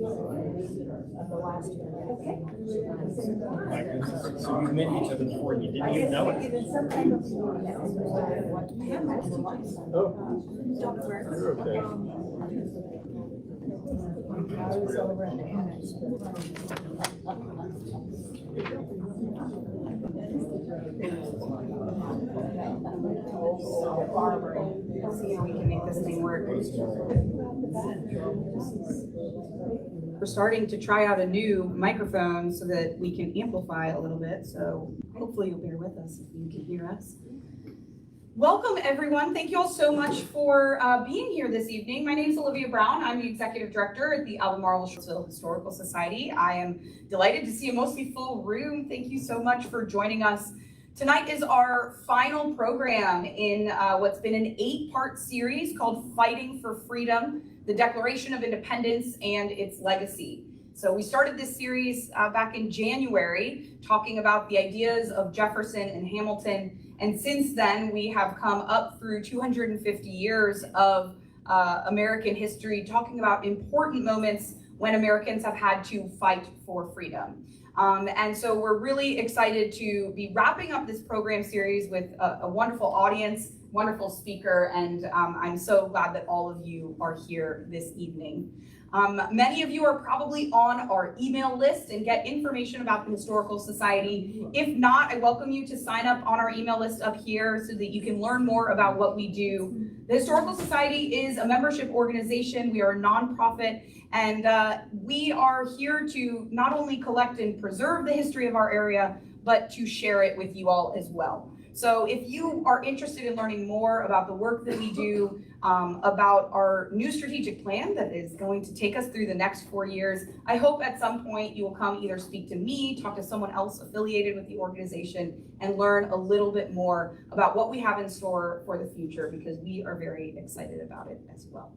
of the last year. Okay. My goodness. So you've met each other before and you didn't even know it? I was over in the annex. See how we can make this thing work. We're starting to try out a new microphone so that we can amplify a little bit. So hopefully you'll bear with us if you can hear us. Welcome, everyone. Thank you all so much for being here this evening. My name is Olivia Brown. I'm the Executive Director at the Albemarle Charlottesville Historical Society. I am delighted to see a mostly full room. Thank you so much for joining us. Tonight is our final program in what's been an 8-part series called Fighting for Freedom, the Declaration of Independence and its Legacy. So we started this series back in January, talking about the ideas of Jefferson and Hamilton. And since then, we have come up through 250 years of American history, talking about important moments when Americans have had to fight for freedom. And so we're really excited to be wrapping up this program series with a wonderful audience, wonderful speaker, and I'm so glad that all of you are here this evening. Many of you are probably on our email list and get information about the Historical Society. If not, I welcome you to sign up on our email list up here so that you can learn more about what we do. The Historical Society is a membership organization. We are a nonprofit, and we are here to not only collect and preserve the history of our area, but to share it with you all as well. So if you are interested in learning more about the work that we do, about our new strategic plan that is going to take us through the next 4 years, I hope at some point you will come either speak to me, talk to someone else affiliated with the organization, and learn a little bit more about what we have in store for the future, because we are very excited about it as well.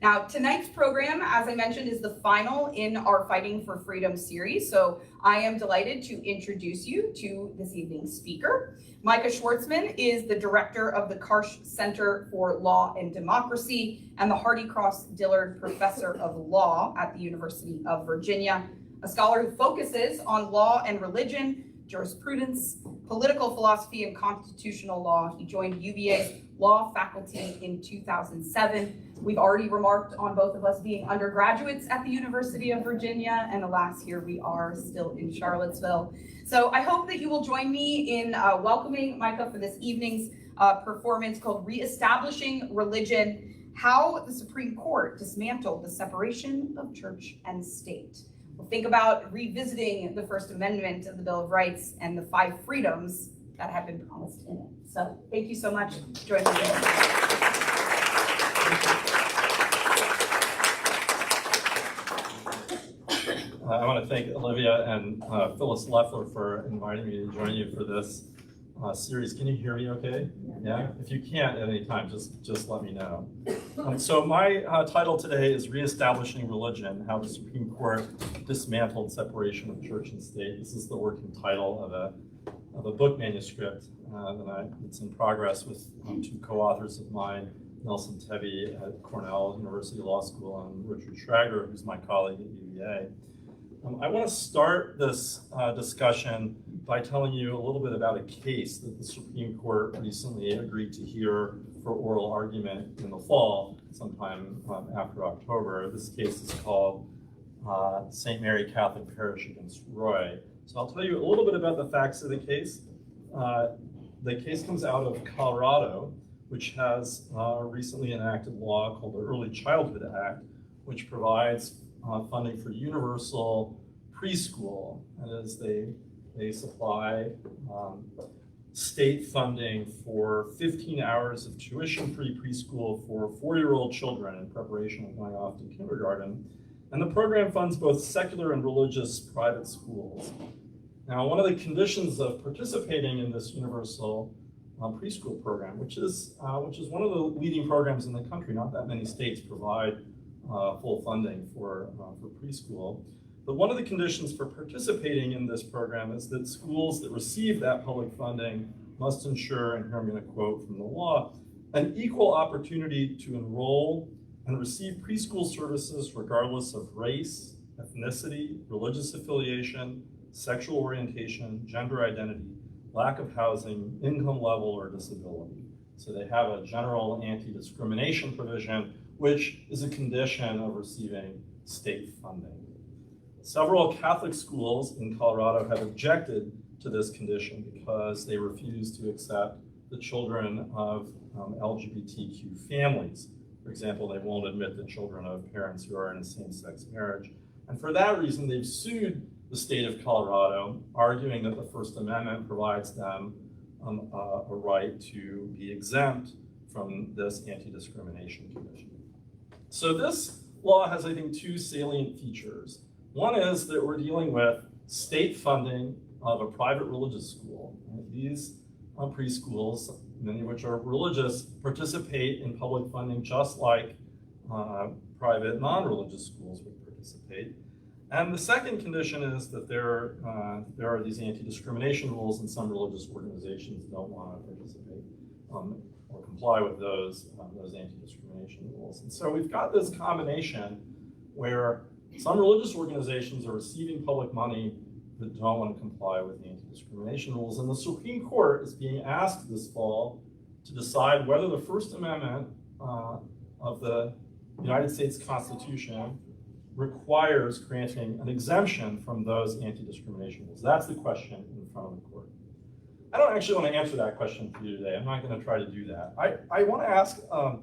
Now, tonight's program, as I mentioned, is the final in our Fighting for Freedom series. So I am delighted to introduce you to this evening's speaker. Micah Schwartzman is the director of the Karsh Center for Law and Democracy and the Hardy Cross Dillard Professor of Law at the University of Virginia, a scholar who focuses on law and religion, jurisprudence, political philosophy, and constitutional law. He joined UVA's law faculty in 2007. We've already remarked on both of us being undergraduates at the University of Virginia, and alas, here we are still in Charlottesville. So I hope that you will join me in welcoming Micah for this evening's performance called Reestablishing Religion: How the Supreme Court Dismantled the Separation of Church and State. We'll think about revisiting the First Amendment of the Bill of Rights and the 5 freedoms that have been promised in it. So thank you so much. Join me. I want to thank Olivia and Phyllis Leffler for inviting me to join you for this series. Can you hear me okay? Yeah? If you can't at any time, just let me know. So my title today is Reestablishing Religion: How the Supreme Court Dismantled Separation of Church and State. This is the working title of a book manuscript that's in progress with 2 co-authors of mine, Nelson Tebbe at Cornell University Law School and Richard Schrager, who's my colleague at UVA. I want to start this discussion by telling you a little bit about a case that the Supreme Court recently agreed to hear for oral argument in the fall, sometime after October. This case is called St. Mary Catholic Parish against Roy. So I'll tell you a little bit about the facts of the case. The case comes out of Colorado, which has a recently enacted law called the Early Childhood Act, which provides funding for universal preschool. That is, they supply state funding for 15 hours of tuition-free preschool for 4-year-old children in preparation of going off to kindergarten. And the program funds both secular and religious private schools. Now, one of the conditions of participating in this universal preschool program, which is one of the leading programs in the country, not that many states provide full funding for preschool. But one of the conditions for participating in this program is that schools that receive that public funding must ensure, and here I'm going to quote from the law, an equal opportunity to enroll, and receive preschool services regardless of race, ethnicity, religious affiliation, sexual orientation, gender identity, lack of housing, income level, or disability. So they have a general anti-discrimination provision, which is a condition of receiving state funding. Several Catholic schools in Colorado have objected to this condition because they refuse to accept the children of LGBTQ families. For example, they won't admit the children of parents who are in a same-sex marriage. And for that reason, they've sued the state of Colorado, arguing that the First Amendment provides them a right to be exempt from this anti-discrimination condition. So this law has, I think, two salient features. One is that we're dealing with state funding of a private religious school. These preschools, many of which are religious, participate in public funding just like private non-religious schools would participate. And the second condition is that there are these anti-discrimination rules, and some religious organizations don't want to participate or comply with those anti-discrimination rules. And so we've got this combination where some religious organizations are receiving public money that don't want to comply with the anti-discrimination rules. And the Supreme Court is being asked this fall to decide whether the First Amendment of the United States Constitution requires granting an exemption from those anti-discrimination rules. That's the question in front of the court. I don't actually want to answer that question for you today. I'm not going to try to do that. I want to ask, I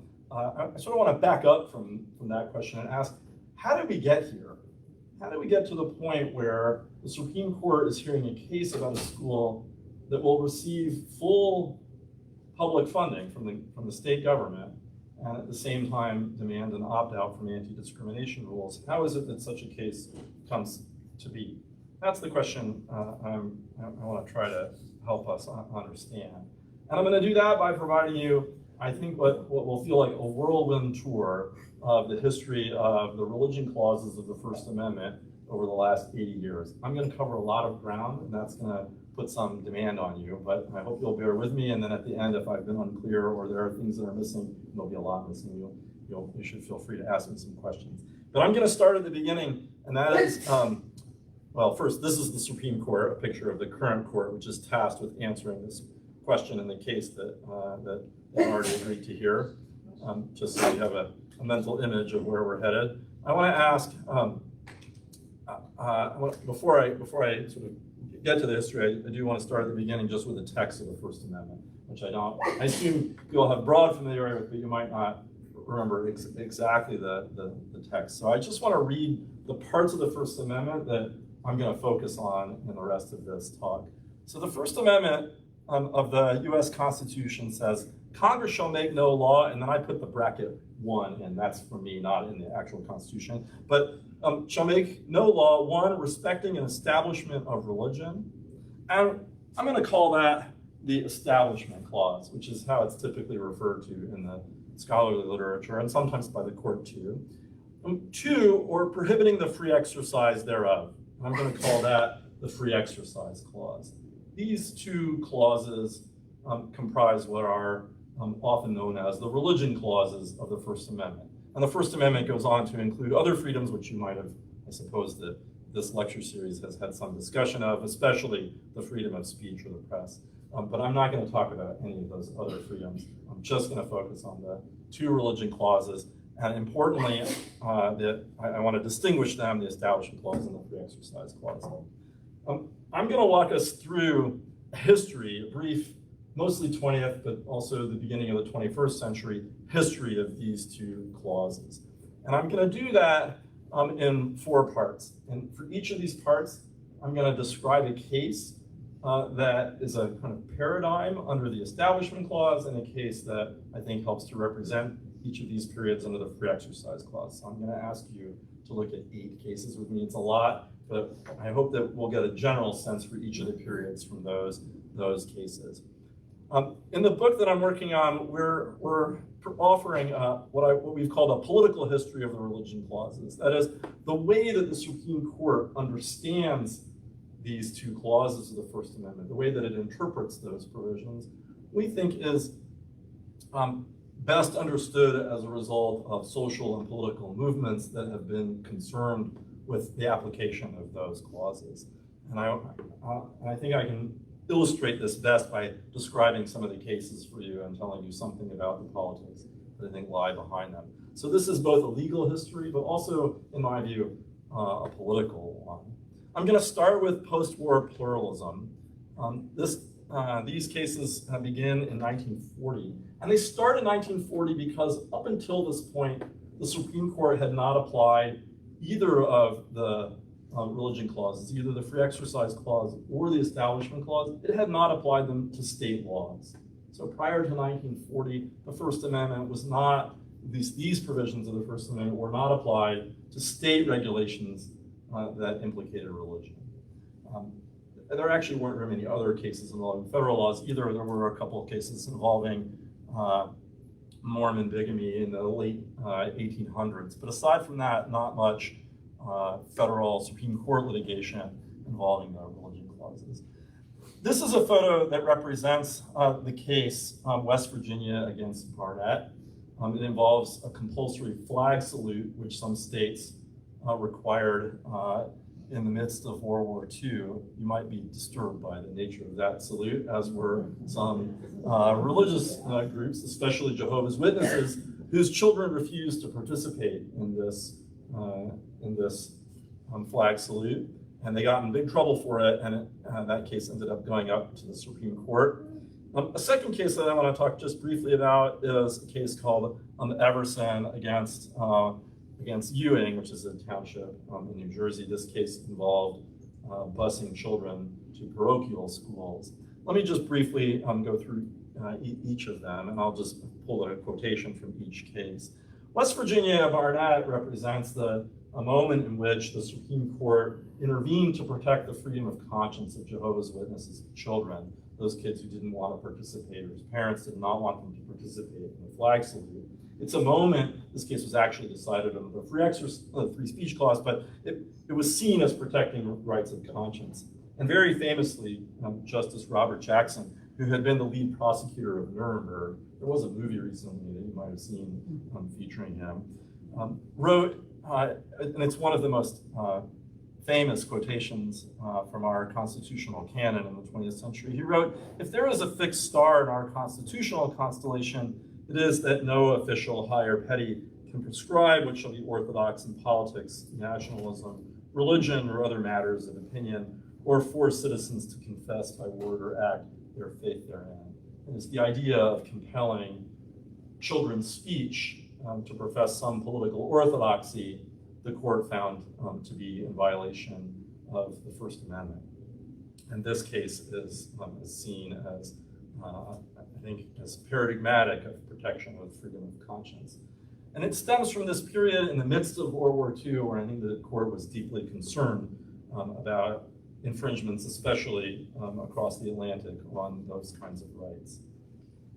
sort of want to back up from that question and ask, how did we get here? How did we get to the point where the Supreme Court is hearing a case about a school that will receive full public funding from the state government and at the same time demand an opt-out from anti-discrimination rules? How is it that such a case comes to be? That's the question I want to try to help us understand. And I'm going to do that by providing you, I think, what will feel like a whirlwind tour of the history of the religion clauses of the First Amendment over the last 80 years. I'm going to cover a lot of ground, and that's going to put some demand on you, but I hope you'll bear with me, and then at the end, if I've been unclear or there are things that are missing, and there'll be a lot missing, you should feel free to ask me some questions. But I'm going to start at the beginning, and that is, well, first, this is the Supreme Court, a picture of the current court, which is tasked with answering this question in the case that they already agreed to hear, just so you have a mental image of where we're headed. I want to ask, before I sort of get to the history, I do want to start at the beginning just with the text of the First Amendment, which I assume you'll have broad familiarity with, but you might not remember exactly the text. So I just want to read the parts of the First Amendment that I'm going to focus on in the rest of this talk. So the First Amendment of the U.S. Constitution says, Congress shall make no law, and then I put the bracket 1, and that's for me, not in the actual Constitution, but shall make no law, 1, respecting an establishment of religion. And I'm going to call that the Establishment Clause, which is how it's typically referred to in the scholarly literature, and sometimes by the court too. 2, or prohibiting the free exercise thereof. I'm going to call that the Free Exercise Clause. These two clauses comprise what are often known as the religion clauses of the First Amendment. And the First Amendment goes on to include other freedoms, which you might have, I suppose, that this lecture series has had some discussion of, especially the freedom of speech or the press. But I'm not going to talk about any of those other freedoms. I'm just going to focus on the two religion clauses. And importantly, I want to distinguish them, the Establishment Clause and the Free Exercise Clause. I'm going to walk us through history, a brief, mostly 20th, but also the beginning of the 21st century history of these two clauses. And I'm going to do that in 4 parts. And for each of these parts, I'm going to describe a case that is a kind of paradigm under the Establishment Clause and a case that I think helps to represent each of these periods under the Free Exercise Clause. So I'm going to ask you to look at 8 cases with me. It's a lot, but I hope that we'll get a general sense for each of the periods from those cases. In the book that I'm working on, we're offering what we've called a political history of the religion clauses. That is, the way that the Supreme Court understands these two clauses of the First Amendment, the way that it interprets those provisions, we think is best understood as a result of social and political movements that have been concerned with the application of those clauses. And I think I can illustrate this best by describing some of the cases for you and telling you something about the politics that I think lie behind them. So this is both a legal history, but also, in my view, a political one. I'm going to start with post-war pluralism. These cases begin in 1940, and they start in 1940 because up until this point, the Supreme Court had not applied either of the religion clauses, either the free exercise clause or the establishment clause. It had not applied them to state laws. So prior to 1940, the First Amendment was not, at least these provisions of the First Amendment were not applied to state regulations that implicated religion. There actually weren't very many other cases involving federal laws either. There were a couple of cases involving Mormon bigamy in the late 1800s. But aside from that, not much federal Supreme Court litigation involving the religion clauses. This is a photo that represents the case West Virginia against Barnett. It involves a compulsory flag salute, which some states required in the midst of World War II. You might be disturbed by the nature of that salute, as were some religious groups, especially Jehovah's Witnesses, whose children refused to participate in this flag salute. And they got in big trouble for it, and that case ended up going up to the Supreme Court. A second case that I want to talk just briefly about is a case called Everson against Ewing, which is a township in New Jersey. This case involved busing children to parochial schools. Let me just briefly go through each of them, and I'll just pull a quotation from each case. West Virginia Barnett represents a moment in which the Supreme Court intervened to protect the freedom of conscience of Jehovah's Witnesses children, those kids who didn't want to participate or whose parents did not want them to participate in the flag salute. It's a moment, this case was actually decided under the free speech clause, but it was seen as protecting the rights of conscience. And very famously, Justice Robert Jackson, who had been the lead prosecutor of Nuremberg, there was a movie recently that you might have seen featuring him, wrote, and it's one of the most famous quotations from our constitutional canon in the 20th century. He wrote, "If there is a fixed star in our constitutional constellation, it is that no official, high or petty, can prescribe what shall be orthodox in politics, nationalism, religion, or other matters of opinion, or force citizens to confess by word or act their faith therein." And it's the idea of compelling children's speech to profess some political orthodoxy the court found to be in violation of the First Amendment. And this case is seen as, I think, as paradigmatic of protection of freedom of conscience. And it stems from this period in the midst of World War II, where I think the court was deeply concerned about infringements, especially across the Atlantic, on those kinds of rights.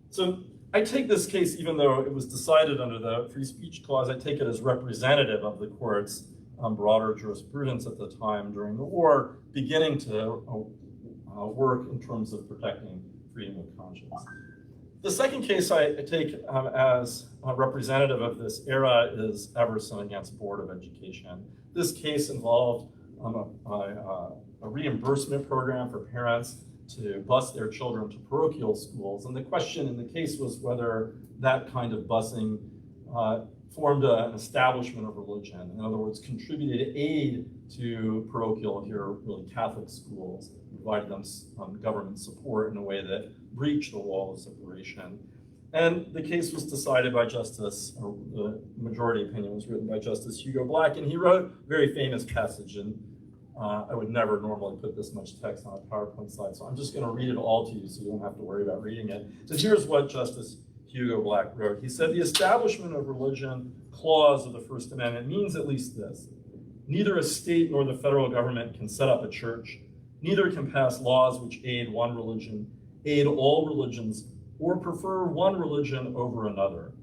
So I take this case, even though it was decided under the free speech clause, I take it as representative of the court's broader jurisprudence at the time during the war, beginning to work in terms of protecting freedom of conscience. The second case I take as representative of this era is Everson against Board of Education. This case involved a reimbursement program for parents to bus their children to parochial schools. And the question in the case was whether that kind of busing formed an establishment of religion. In other words, contributed aid to parochial, here really Catholic schools, provided them government support in a way that breached the wall of separation. And the case was decided by Justice, or the majority opinion was written by Justice Hugo Black, and he wrote a very famous passage, and I would never normally put this much text on a PowerPoint slide, so I'm just going to read it all to you so you don't have to worry about reading it. So here's what Justice Hugo Black wrote. He said, "The establishment of religion clause of the First Amendment means at least this. Neither a state nor the federal government can set up a church. Neither can pass laws which aid one religion, aid all religions, or prefer one religion over another.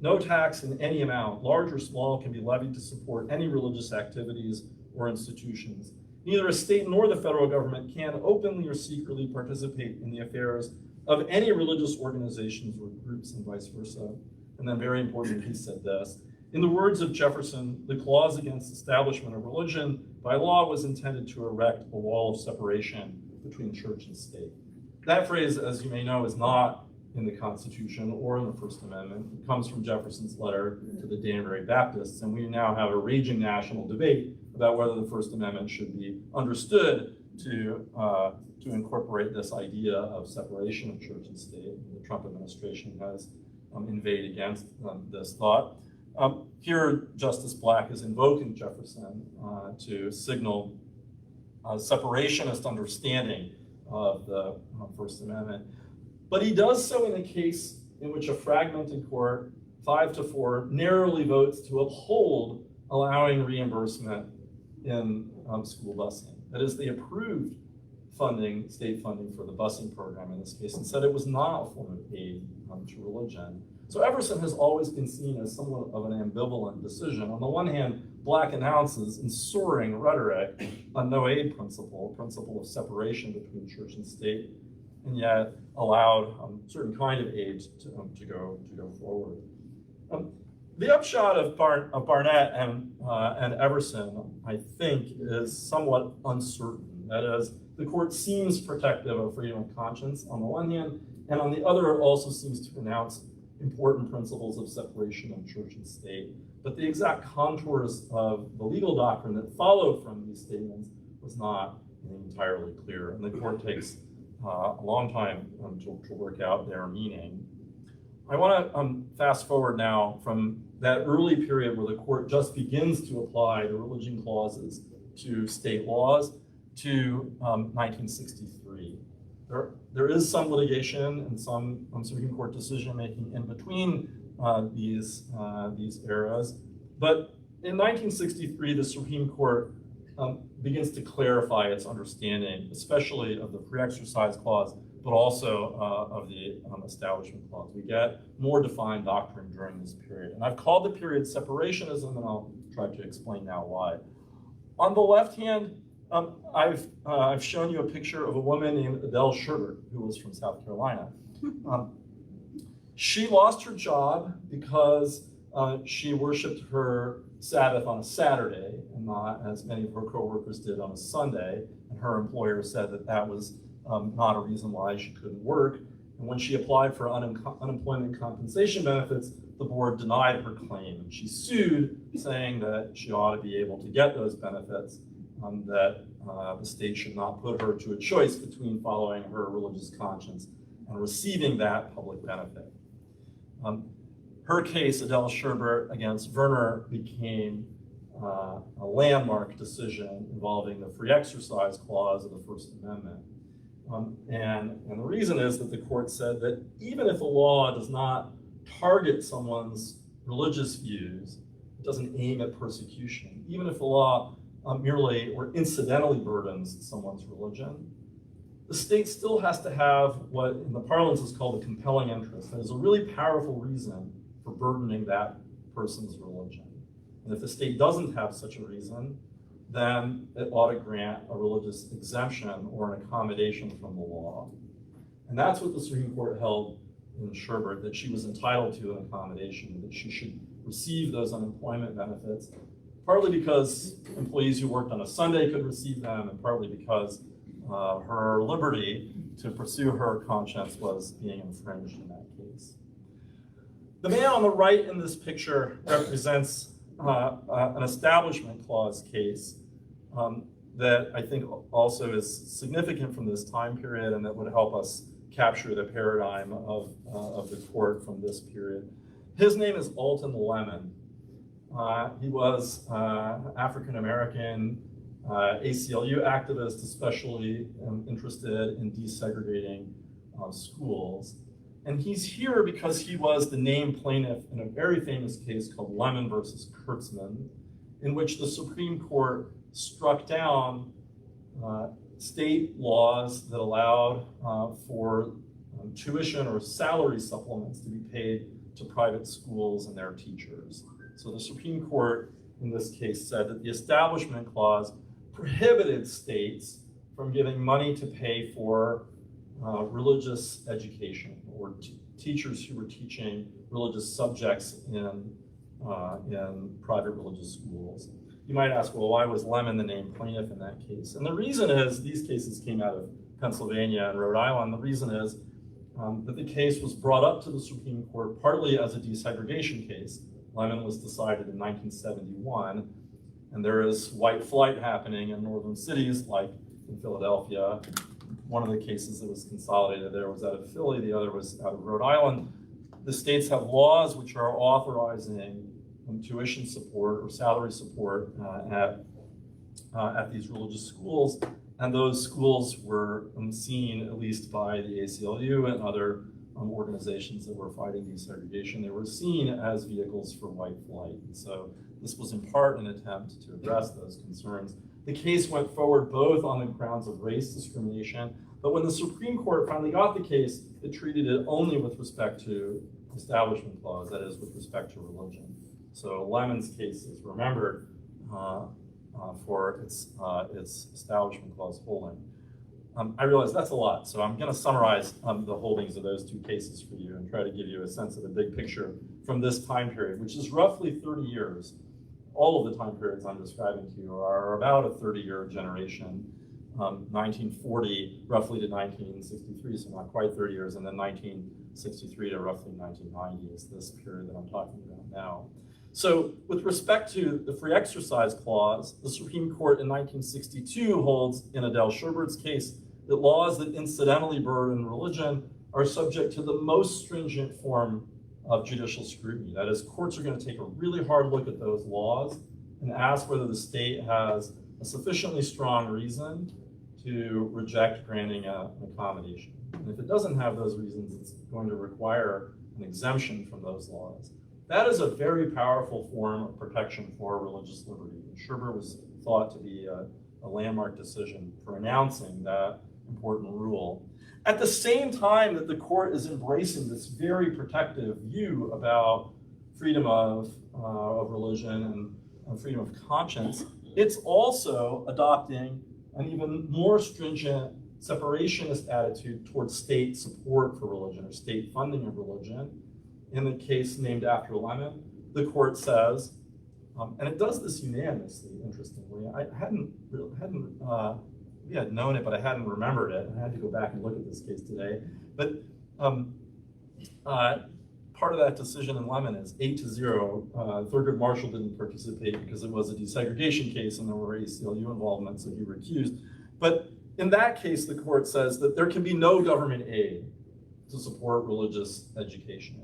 No tax in any amount, large or small, can be levied to support any religious activities or institutions. Neither a state nor the federal government can openly or secretly participate in the affairs of any religious organizations or groups, and vice versa. And then very important, he said this: in the words of Jefferson, the clause against establishment of religion by law was intended to erect a wall of separation between church and state. That phrase, as you may know, is not in the Constitution or in the First Amendment. It comes from Jefferson's letter to the Danbury Baptists, and we now have a raging national debate about whether the First Amendment should be understood to incorporate this idea of separation of church and state. The Trump administration has inveighed against this thought. Here, Justice Black is invoking Jefferson to signal a separationist understanding of the First Amendment. But he does so in a case in which a fragmented court, 5-4, narrowly votes to uphold allowing reimbursement in school busing. That is, they approved funding, state funding for the busing program in this case, and said it was not a form of aid to religion. So Everson has always been seen as somewhat of an ambivalent decision. On the one hand, Black announces in soaring rhetoric a no aid principle, a principle of separation between church and state, and yet allowed certain kind of aid to go forward. The upshot of Barnett and Everson, I think, is somewhat uncertain. That is, the court seems protective of freedom of conscience on the one hand, and on the other, it also seems to announce important principles of separation of church and state. But the exact contours of the legal doctrine that followed from these statements was not entirely clear, and the court takes a long time to work out their meaning. I want to fast forward now from that early period where the court just begins to apply the religion clauses to state laws to 1963. There is some litigation and some Supreme Court decision making in between these eras, but in 1963, the Supreme Court begins to clarify its understanding, especially of the free exercise clause, but also of the establishment clause. We get more defined doctrine during this period. And I've called the period separationism, and I'll try to explain now why. On the left hand, I've shown you a picture of a woman named Adele Sherbert, who was from South Carolina. She lost her job because she worshiped her Sabbath on a Saturday and not, as many of her coworkers did, on a Sunday. And her employer said that that was not a reason why she couldn't work. And when she applied for unemployment compensation benefits, the board denied her claim. And she sued, saying that she ought to be able to get those benefits, that the state should not put her to a choice between following her religious conscience and receiving that public benefit. Her case, Adele Sherbert against Verner, became a landmark decision involving the free exercise clause of the First Amendment. And the reason is that the court said that even if a law does not target someone's religious views, it doesn't aim at persecution, even if a law merely or incidentally burdens someone's religion, the state still has to have what in the parlance is called a compelling interest. That is a really powerful reason for burdening that person's religion. And if the state doesn't have such a reason, then it ought to grant a religious exemption or an accommodation from the law. And that's what the Supreme Court held in Sherbert, that she was entitled to an accommodation, that she should receive those unemployment benefits, partly because employees who worked on a Sunday could receive them, and partly because her liberty to pursue her conscience was being infringed in that case. The man on the right in this picture represents an establishment clause case that I think also is significant from this time period and that would help us capture the paradigm of the court from this period. His name is Alton Lemon. He was African-American ACLU activist, especially interested in desegregating schools. And he's here because he was the named plaintiff in a very famous case called Lemon versus Kurtzman, in which the Supreme Court struck down state laws that allowed for tuition or salary supplements to be paid to private schools and their teachers. So the Supreme Court in this case said that the Establishment Clause prohibited states from giving money to pay for religious education or teachers who were teaching religious subjects in private religious schools. You might ask, well, why was Lemon the named plaintiff in that case? And the reason is, these cases came out of Pennsylvania and Rhode Island. The reason is that the case was brought up to the Supreme Court partly as a desegregation case. Lemon was decided in 1971, and there is white flight happening in northern cities like in Philadelphia. One of the cases that was consolidated there was out of Philly, the other was out of Rhode Island. The states have laws which are authorizing tuition support or salary support at these religious schools, and those schools were seen, at least by the ACLU and other organizations that were fighting desegregation, they were seen as vehicles for white flight. And so this was in part an attempt to address those concerns. The case went forward both on the grounds of race discrimination, but when the Supreme Court finally got the case, it treated it only with respect to Establishment Clause, that is, with respect to religion. So Lemon's case is remembered for its Establishment Clause holding. I realize that's a lot, so I'm going to summarize the holdings of those two cases for you and try to give you a sense of the big picture from this time period, which is roughly 30 years. All of the time periods I'm describing to you are about a 30-year generation, 1940 roughly to 1963, so not quite 30 years, and then 1963 to roughly 1990 is this period that I'm talking about now. So with respect to the Free Exercise Clause, the Supreme Court in 1962 holds in Adele Sherbert's case that laws that incidentally burden religion are subject to the most stringent form of judicial scrutiny. That is, courts are going to take a really hard look at those laws and ask whether the state has a sufficiently strong reason to reject granting an accommodation. And if it doesn't have those reasons, it's going to require an exemption from those laws. That is a very powerful form of protection for religious liberty. And Sherbert was thought to be a landmark decision for announcing that important rule. At the same time that the court is embracing this very protective view about freedom of religion and freedom of conscience, it's also adopting an even more stringent separationist attitude towards state support for religion or state funding of religion. In the case named after Lemon, the court says, and it does this unanimously, interestingly. I hadn't maybe I'd known it, but I hadn't remembered it. I had to go back and look at this case today. But part of that decision in Lemon is 8-0. Thurgood Marshall didn't participate because it was a desegregation case and there were ACLU involvement, so he recused. But in that case, the court says that there can be no government aid to support religious education.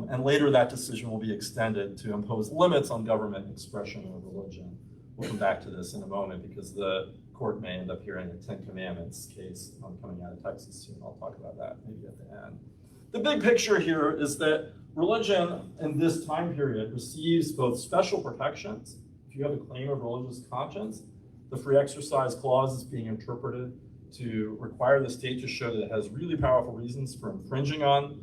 And later that decision will be extended to impose limits on government expression of religion. We'll come back to this in a moment because the court may end up hearing a Ten Commandments case coming out of Texas soon. I'll talk about that maybe at the end. The big picture here is that religion in this time period receives both special protections. If you have a claim of religious conscience, the Free Exercise Clause is being interpreted to require the state to show that it has really powerful reasons for infringing on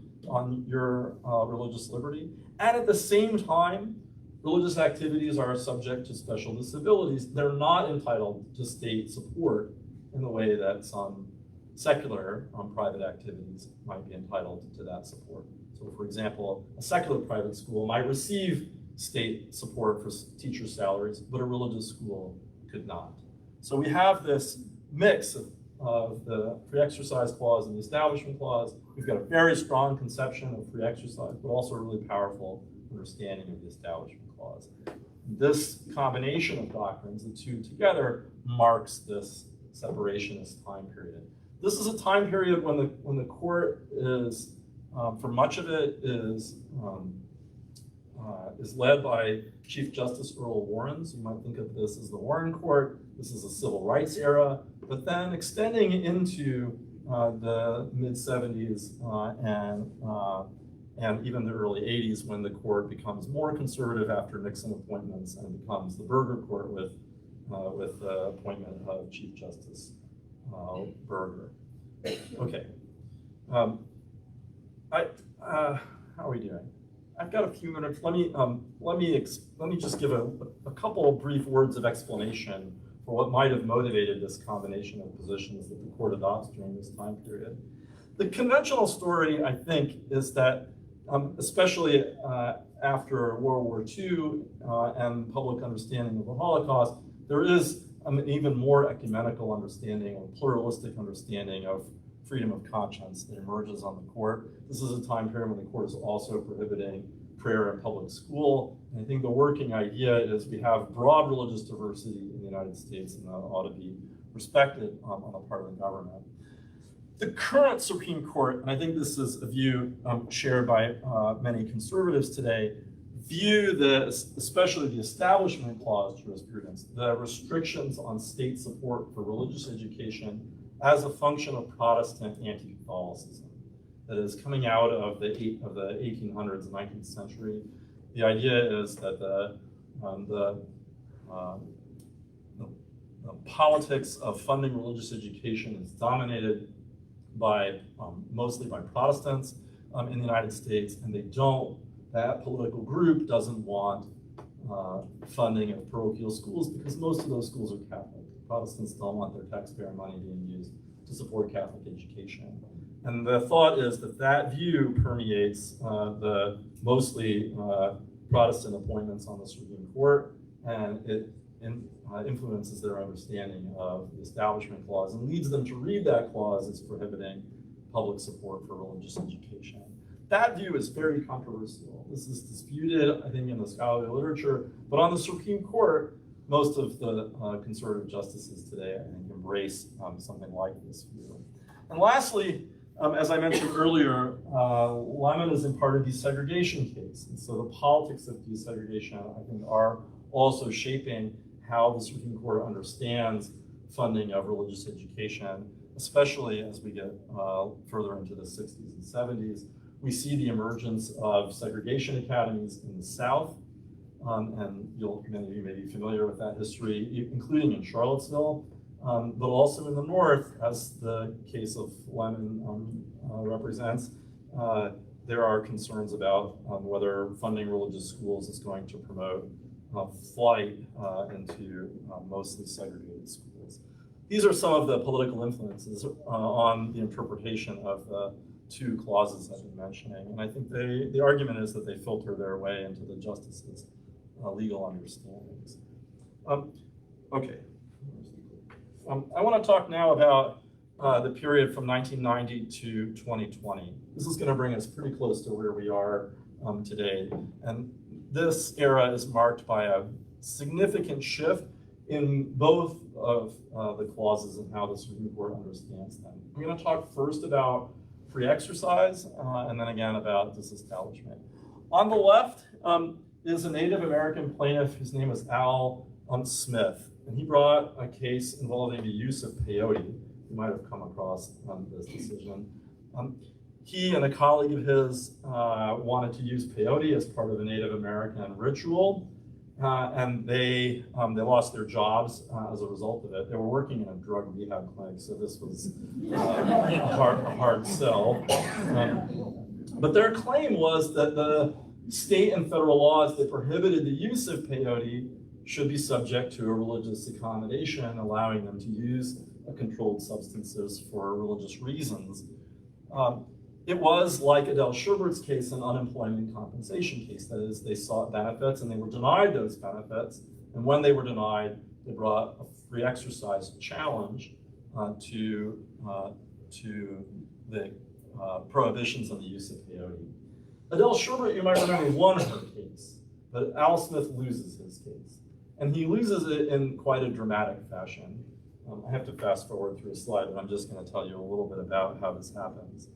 your religious liberty. And at the same time, religious activities are subject to special disabilities. They're not entitled to state support in the way that some secular private activities might be entitled to that support. So for example, a secular private school might receive state support for teacher salaries, but a religious school could not. So we have this mix of the Free Exercise Clause and the Establishment Clause. We've got a very strong conception of free exercise, but also a really powerful understanding of the Establishment Clause. This combination of doctrines, the two together, marks this separationist time period. This is a time period when the court is, for much of it, is led by Chief Justice Earl Warren. So you might think of this as the Warren Court. This is a civil rights era, but then extending into the mid-70s and even the early 80s when the court becomes more conservative after Nixon appointments and becomes the Burger Court with the appointment of Chief Justice Burger. Okay. How are we doing? I've got a few minutes. Let me just give a couple of brief words of explanation for what might have motivated this combination of positions that the court adopts during this time period. The conventional story, I think, is that especially after World War II and public understanding of the Holocaust, there is an even more ecumenical understanding or pluralistic understanding of freedom of conscience that emerges on the court. This is a time period when the court is also prohibiting prayer in public school. And I think the working idea is we have broad religious diversity in the United States, and that ought to be respected on the part of the government. The current Supreme Court, and I think this is a view shared by many conservatives today, view especially the Establishment Clause jurisprudence, the restrictions on state support for religious education as a function of Protestant anti-Catholicism that is coming out of the 1800s and 19th century. The idea is that the politics of funding religious education is dominated by mostly by Protestants in the United States, and that political group doesn't want funding of parochial schools because most of those schools are Catholic. Protestants don't want their taxpayer money being used to support Catholic education. And the thought is that view permeates the mostly Protestant appointments on the Supreme Court, and it influences their understanding of the Establishment Clause and leads them to read that clause as prohibiting public support for religious education. That view is very controversial. This is disputed, I think, in the scholarly literature, but on the Supreme Court, most of the conservative justices today, I think, embrace something like this view. And lastly, as I mentioned earlier, Lemon is in part a desegregation case. And so the politics of desegregation, I think, are also shaping how the Supreme Court understands funding of religious education, especially as we get further into the 60s and 70s. We see the emergence of segregation academies in the South, and many of you may be familiar with that history, including in Charlottesville, but also in the North, as the case of Lemon represents. There are concerns about whether funding religious schools is going to promote flight into mostly segregated schools. These are some of the political influences on the interpretation of the two clauses I've been mentioning. And I think the argument is that they filter their way into the justices' legal understandings. Okay. I want to talk now about the period from 1990 to 2020. This is going to bring us pretty close to where we are today. And this era is marked by a significant shift in both of the clauses and how the Supreme Court understands them. I'm going to talk first about free exercise and then again about disestablishment. On the left is a Native American plaintiff whose name is Al Smith, and he brought a case involving the use of peyote. You might have come across this decision. He and a colleague of his wanted to use peyote as part of a Native American ritual, and they lost their jobs as a result of it. They were working in a drug rehab clinic, so this was a hard sell. But their claim was that the state and federal laws that prohibited the use of peyote should be subject to a religious accommodation, allowing them to use controlled substances for religious reasons. It was, like Adele Sherbert's case, an unemployment compensation case. That is, they sought benefits and they were denied those benefits. And when they were denied, they brought a free exercise challenge to the prohibitions on the use of peyote. Adele Sherbert, you might remember, won her case, but Al Smith loses his case. And he loses it in quite a dramatic fashion. I have to fast forward through a slide, but I'm just going to tell you a little bit about how this happens.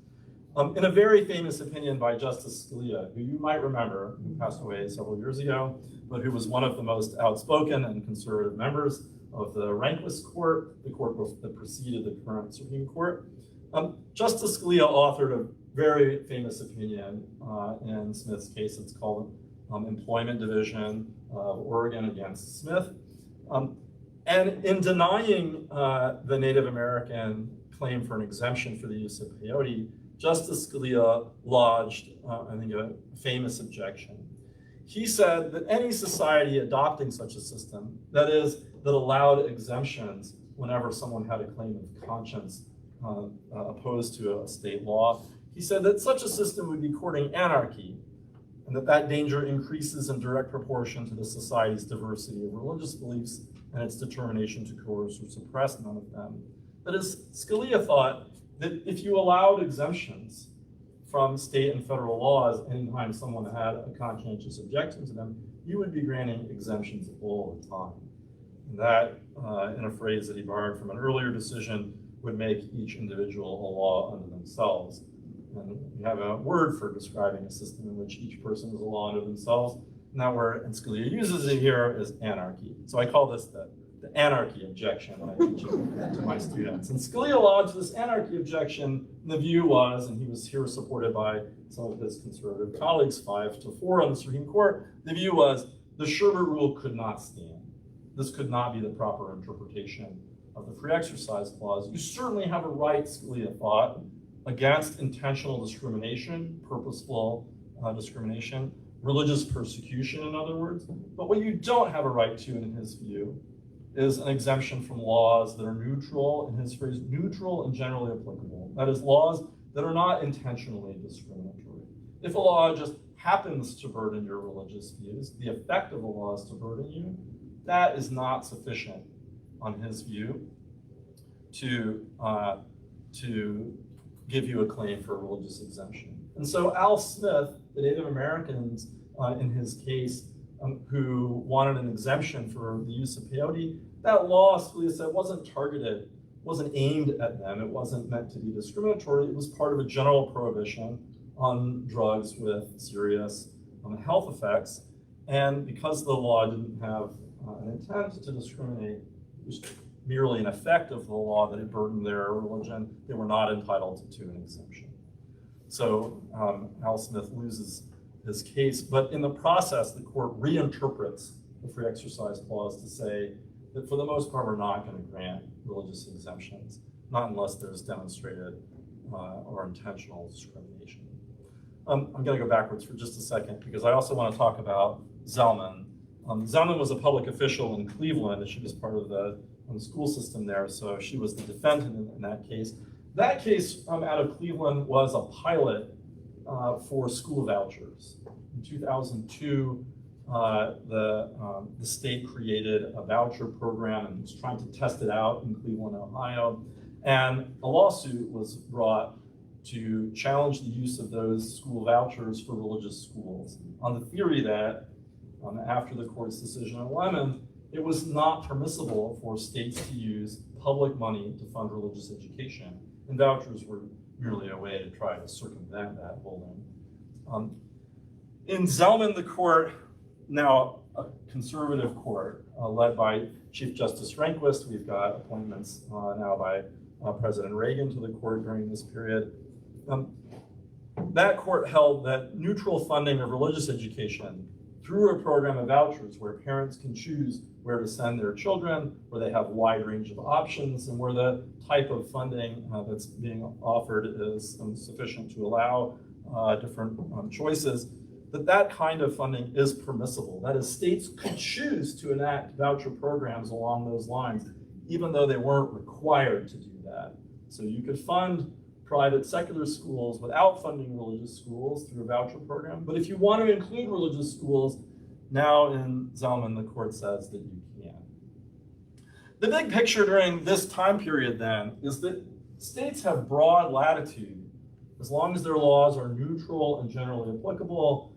In a very famous opinion by Justice Scalia, who you might remember, who passed away several years ago, but who was one of the most outspoken and conservative members of the Rehnquist Court, the court that preceded the current Supreme Court. Justice Scalia authored a very famous opinion in Smith's case. It's called Employment Division of Oregon against Smith. And in denying the Native American claim for an exemption for the use of peyote, Justice Scalia lodged, I think, a famous objection. He said that any society adopting such a system, that is, that allowed exemptions whenever someone had a claim of conscience opposed to a state law. He said that such a system would be courting anarchy, and that danger increases in direct proportion to the society's diversity of religious beliefs and its determination to coerce or suppress none of them. That is, Scalia thought that if you allowed exemptions from state and federal laws anytime someone had a conscientious objection to them, you would be granting exemptions all the time. And that, in a phrase that he borrowed from an earlier decision, would make each individual a law unto themselves. And we have a word for describing a system in which each person is a law unto themselves, and that word, and Scalia uses it here, is anarchy. So I call this the anarchy objection when I teach it to my students. And Scalia lodged this anarchy objection, and the view was, and he was here supported by some of his conservative colleagues, 5-4 on the Supreme Court, the view was the Sherbert rule could not stand. This could not be the proper interpretation of the free exercise clause. You certainly have a right, Scalia thought, against intentional discrimination, purposeful discrimination, religious persecution, in other words. But what you don't have a right to, in his view, is an exemption from laws that are neutral, in his phrase, neutral and generally applicable. That is, laws that are not intentionally discriminatory. If a law just happens to burden your religious views, the effect of the law is to burden you, that is not sufficient, on his view, to give you a claim for a religious exemption. And so Al Smith, the Native Americans in his case, who wanted an exemption for the use of peyote, that law, Scalia said, wasn't targeted, wasn't aimed at them. It wasn't meant to be discriminatory. It was part of a general prohibition on drugs with serious health effects. And because the law didn't have an intent to discriminate, it was merely an effect of the law that it burdened their religion, they were not entitled to an exemption. So Al Smith loses his case, but in the process, the court reinterprets the free exercise clause to say that for the most part, we're not going to grant religious exemptions, not unless there's demonstrated or intentional discrimination. I'm going to go backwards for just a second because I also want to talk about Zellman. Zellman was a public official in Cleveland, and she was part of the school system there, so she was the defendant in that case. That case out of Cleveland was a pilot for school vouchers. In 2002, the state created a voucher program and was trying to test it out in Cleveland, Ohio. And a lawsuit was brought to challenge the use of those school vouchers for religious schools on the theory that after the court's decision on Lemon, it was not permissible for states to use public money to fund religious education. And vouchers were merely a way to try to circumvent that holding. In Zellman, the court, now a conservative court led by Chief Justice Rehnquist, we've got appointments now by President Reagan to the court during this period. That court held that neutral funding of religious education through a program of vouchers where parents can choose where to send their children, where they have a wide range of options, and where the type of funding that's being offered is sufficient to allow different choices, that kind of funding is permissible. That is, states could choose to enact voucher programs along those lines, even though they weren't required to do that. So you could fund private secular schools without funding religious schools through a voucher program. But if you want to include religious schools, now in Zellman, the court says that you can. The big picture during this time period then is that states have broad latitude as long as their laws are neutral and generally applicable.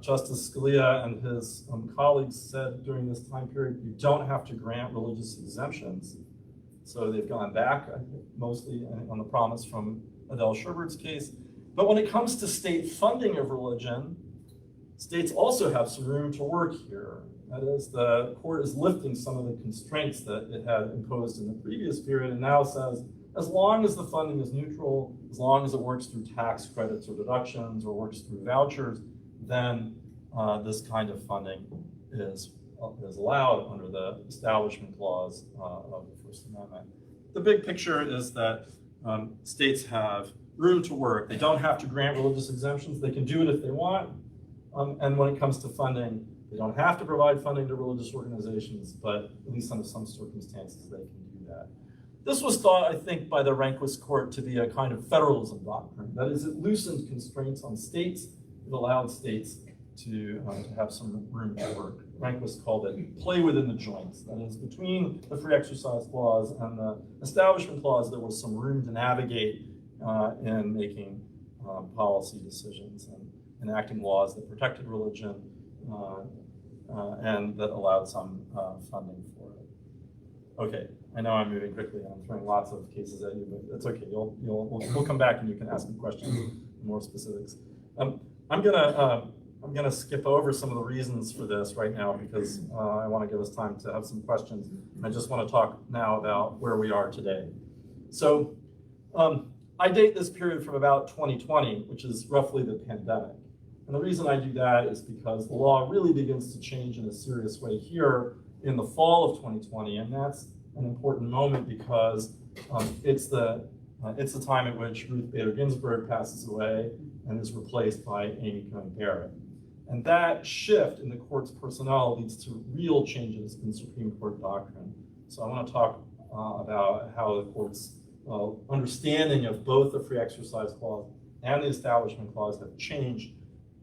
Justice Scalia and his colleagues said during this time period, you don't have to grant religious exemptions. So they've gone back, I think, mostly on the promise from Adele Sherbert's case. But when it comes to state funding of religion, states also have some room to work here. That is, the court is lifting some of the constraints that it had imposed in the previous period and now says, as long as the funding is neutral, as long as it works through tax credits or deductions or works through vouchers, then this kind of funding is allowed under the Establishment Clause of the First Amendment. The big picture is that states have room to work. They don't have to grant religious exemptions. They can do it if they want. And when it comes to funding, they don't have to provide funding to religious organizations, but at least under some circumstances, they can do that. This was thought, I think, by the Rehnquist court to be a kind of federalism doctrine. That is, it loosened constraints on states. It allowed states to have some room to work. Rehnquist called it play within the joints. That is, between the free exercise clause and the establishment clause, there was some room to navigate in making policy decisions and enacting laws that protected religion and that allowed some funding for it. Okay, I know I'm moving quickly. I'm throwing lots of cases at you, but that's okay. We'll come back and you can ask me questions, more specifics. I'm gonna skip over some of the reasons for this right now because I want to give us time to have some questions. I just want to talk now about where we are today. So I date this period from about 2020, which is roughly the pandemic. And the reason I do that is because the law really begins to change in a serious way here in the fall of 2020, and that's an important moment because it's the time at which Ruth Bader Ginsburg passes away and is replaced by Amy Coney Barrett. And that shift in the court's personnel leads to real changes in Supreme Court doctrine. So I want to talk about how the court's understanding of both the free exercise clause and the establishment clause have changed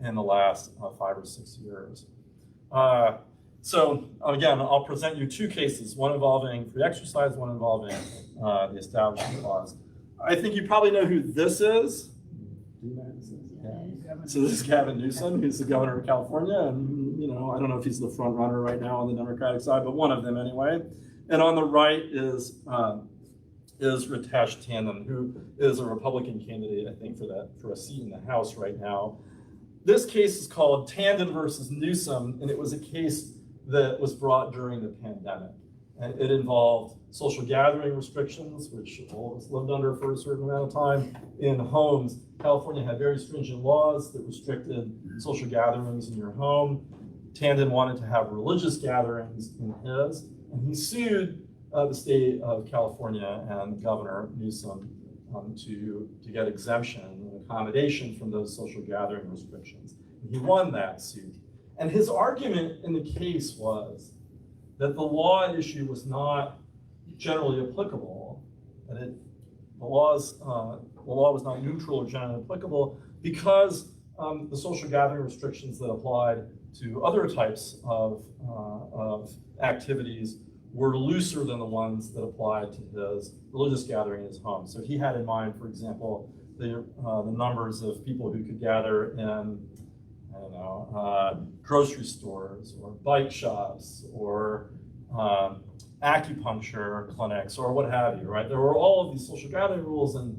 in the last 5 or 6 years. So again, I'll present you two cases, one involving free exercise, one involving the establishment clause. I think you probably know who this is. Do you know who this is? Yeah. So this is Gavin Newsom, who's the governor of California, and I don't know if he's the front runner right now on the Democratic side, but one of them anyway. And on the right is Ritesh Tandon, who is a Republican candidate, I think, for a seat in the House right now. This case is called Tandon versus Newsom, and it was a case that was brought during the pandemic. And it involved social gathering restrictions, which all of us lived under for a certain amount of time in homes. California had very stringent laws that restricted social gatherings in your home. Tandon wanted to have religious gatherings in his, and he sued the state of California and Governor Newsom to get exemption and accommodation from those social gathering restrictions. And he won that suit. And his argument in the case was that the law at issue was not generally applicable, that the law was not neutral or generally applicable because the social gathering restrictions that applied to other types of activities were looser than the ones that applied to his religious gathering in his home. So he had in mind, for example, the numbers of people who could gather in, grocery stores or bike shops or acupuncture clinics or what have you, right? There were all of these social gathering rules and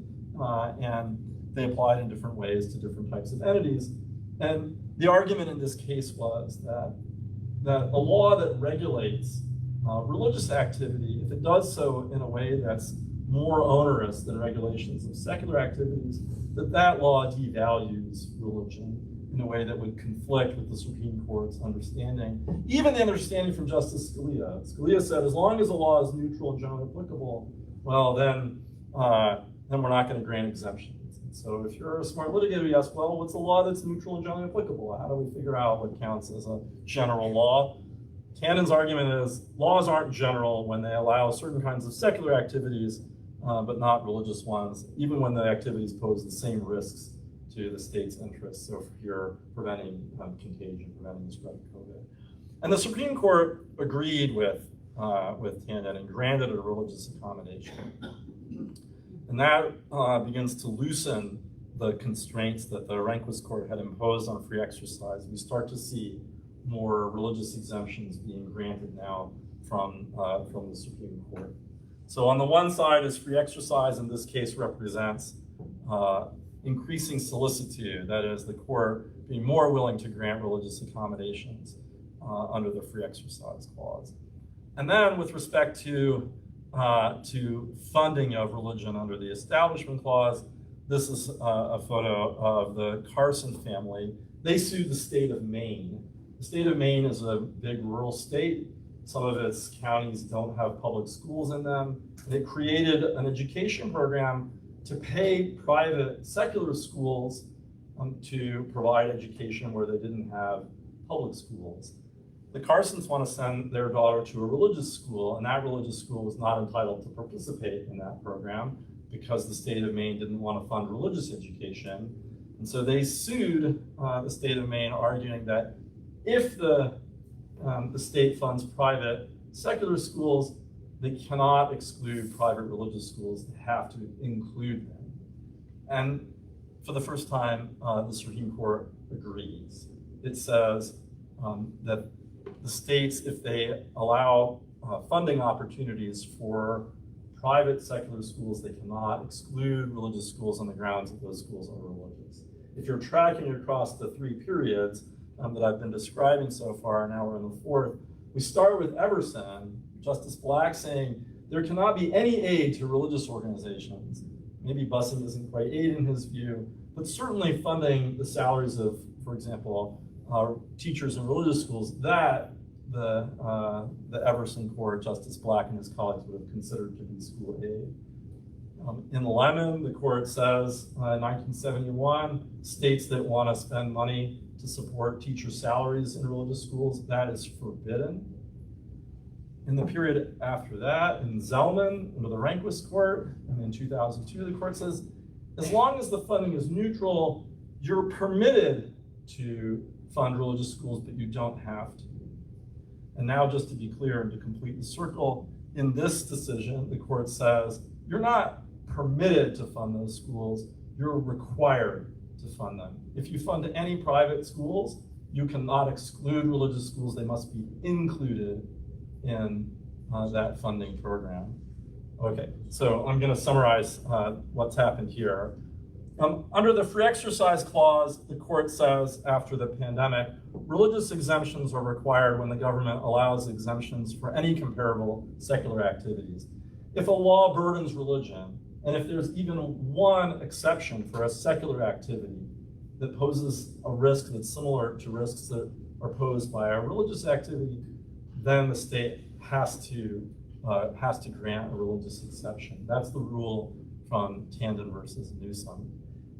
they applied in different ways to different types of entities. And the argument in this case was that a law that regulates religious activity, if it does so in a way that's more onerous than regulations of secular activities, that law devalues religion in a way that would conflict with the Supreme Court's understanding, even the understanding from Justice Scalia. Scalia said, as long as the law is neutral and generally applicable, well, then we're not going to grant exemptions. And so if you're a smart litigator, you ask, well, what's the law that's neutral and generally applicable? How do we figure out what counts as a general law? Tandon's argument is laws aren't general when they allow certain kinds of secular activities, but not religious ones, even when the activities pose the same risks to the state's interests. So if you're preventing contagion, preventing the spread of COVID. And the Supreme Court agreed with Tandon and granted a religious accommodation. And that begins to loosen the constraints that the Rehnquist court had imposed on free exercise. We start to see more religious exemptions being granted now from the Supreme Court. So on the one side is free exercise, in this case represents increasing solicitude, that is the court being more willing to grant religious accommodations under the free exercise clause. And then with respect to funding of religion under the establishment clause, this is a photo of the Carson family. They sued the state of Maine. The state of Maine is a big rural state. Some of its counties don't have public schools in them. They created an education program to pay private secular schools to provide education where they didn't have public schools. the Carsons want to send their daughter to a religious school, and that religious school was not entitled to participate in that program because the state of Maine didn't want to fund religious education. And so they sued the state of Maine, arguing that if the state funds private secular schools, they cannot exclude private religious schools. They have to include them. And for the first time, the Supreme Court agrees. It says that the states, if they allow funding opportunities for private secular schools, they cannot exclude religious schools on the grounds that those schools are religious. If you're tracking across the three periods that I've been describing so far, now we're in the fourth, we start with Everson, Justice Black saying there cannot be any aid to religious organizations. Maybe busing isn't quite aid in his view, but certainly funding the salaries of, for example, teachers in religious schools, that the Everson Court, Justice Black and his colleagues would have considered to be school aid. In Lemon, the court says in 1971, states that want to spend money to support teacher salaries in religious schools, that is forbidden. In the period after that, in Zellman, under the Rehnquist Court, and in 2002, the court says, as long as the funding is neutral, you're permitted to fund religious schools, but you don't have to. And now, just to be clear and to complete the circle, in this decision, the court says, you're not permitted to fund those schools, you're required to fund them. If you fund any private schools, you cannot exclude religious schools, they must be included in that funding program. Okay, so I'm going to summarize what's happened here. Under the free exercise clause, the court says after the pandemic, religious exemptions are required when the government allows exemptions for any comparable secular activities. If a law burdens religion, and if there's even one exception for a secular activity that poses a risk that's similar to risks that are posed by a religious activity, then the state has to grant a religious exception. That's the rule from Tandon versus Newsom.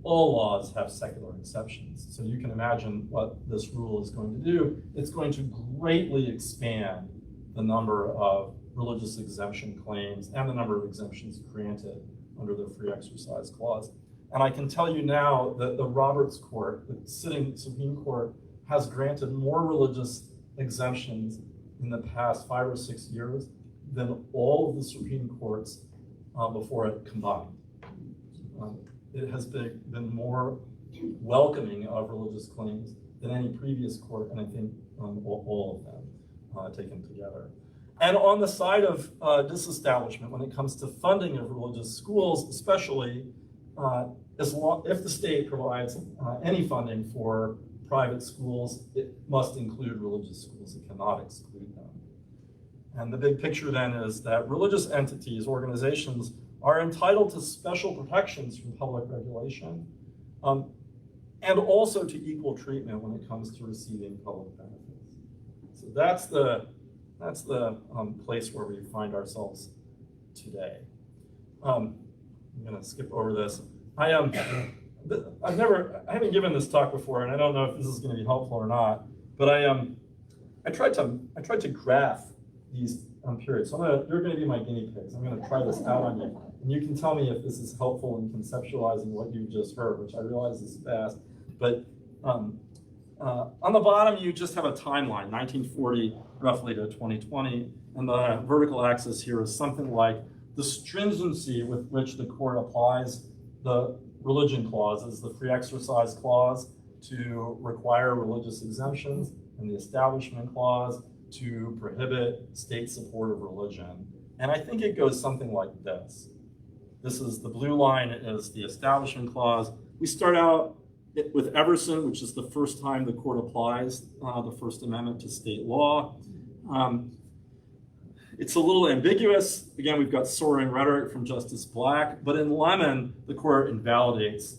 All laws have secular exceptions. So you can imagine what this rule is going to do. It's going to greatly expand the number of religious exemption claims and the number of exemptions granted under the free exercise clause. And I can tell you now that the Roberts Court, the sitting Supreme Court, has granted more religious exemptions in the past 5 or 6 years than all of the Supreme Courts before it combined. It has been more welcoming of religious claims than any previous court, and I think all of them taken together. And on the side of disestablishment, when it comes to funding of religious schools, especially if the state provides any funding for private schools, it must include religious schools. It cannot exclude them. And the big picture then is that religious entities, organizations, are entitled to special protections from public regulation, and also to equal treatment when it comes to receiving public benefits. So that's the place where we find ourselves today. I'm going to skip over this. I haven't given this talk before, and I don't know if this is going to be helpful or not. But I tried to graph these periods. So you're going to be my guinea pigs. I'm going to try this out on you, and you can tell me if this is helpful in conceptualizing what you've just heard, which I realize is fast. But on the bottom, you just have a timeline, 1940 roughly to 2020, and the vertical axis here is something like the stringency with which the court applies the religion clauses, the free exercise clause to require religious exemptions, and the establishment clause to prohibit state support of religion. And I think it goes something like this. This is the blue line is the establishment clause. We start out with Everson, which is the first time the court applies the First Amendment to state law. It's a little ambiguous. Again, we've got soaring rhetoric from Justice Black, but in Lemon, the court invalidates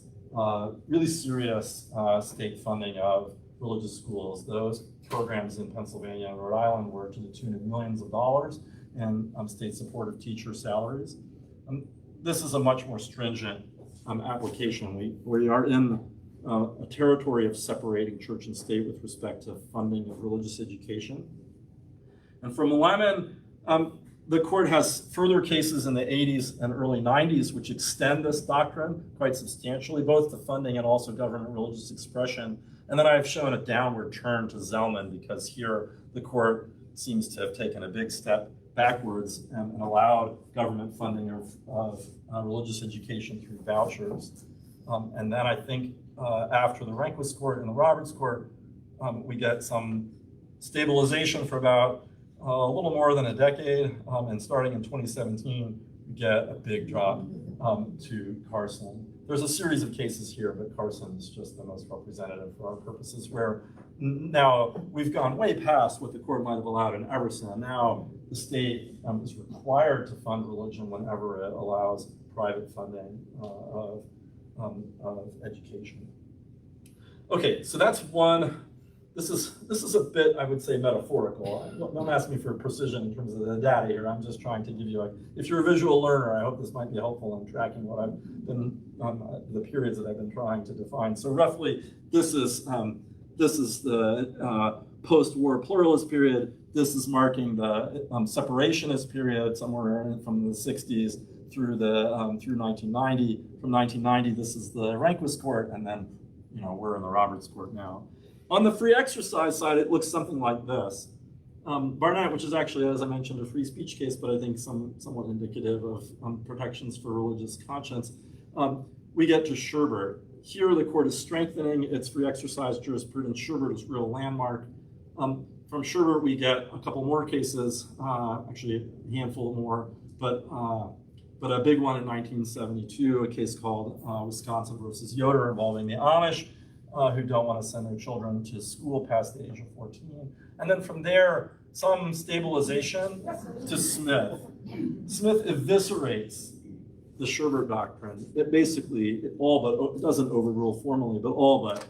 really serious state funding of religious schools. Those programs in Pennsylvania and Rhode Island were to the tune of millions of dollars in state support of teacher salaries. This is a much more stringent application. We are in a territory of separating church and state with respect to funding of religious education. And from Lemon, the court has further cases in the 80s and early 90s which extend this doctrine quite substantially, both to funding and also government religious expression. And then I've shown a downward turn to Zellman because here the court seems to have taken a big step backwards and allowed government funding of religious education through vouchers. And then I think after the Rehnquist court and the Roberts court, we get some stabilization for about a little more than a decade, and starting in 2017, we get a big drop to Carson. There's a series of cases here, but Carson is just the most representative for our purposes, where now we've gone way past what the court might have allowed in Everson. Now the state is required to fund religion whenever it allows private funding of education. Okay, so that's one. This is a bit, I would say, metaphorical. Don't ask me for precision in terms of the data here. I'm just trying to give you if you're a visual learner, I hope this might be helpful in tracking what I've been, the periods that I've been trying to define. So roughly, this is the post-war pluralist period. This is marking the separationist period, somewhere from the 60s through 1990. From 1990, this is the Rehnquist court, and then we're in the Roberts court now. On the free exercise side, it looks something like this. Barnett, which is actually, as I mentioned, a free speech case, but I think somewhat indicative of protections for religious conscience. We get to Sherbert. Here, the court is strengthening its free exercise jurisprudence. Sherbert is a real landmark. From Sherbert, we get a couple more cases, actually a handful more, but a big one in 1972, a case called Wisconsin versus Yoder involving the Amish, who don't want to send their children to school past the age of 14. And then from there, some stabilization to Smith. Smith eviscerates the Sherbert doctrine. It basically, it doesn't overrule formally, but all but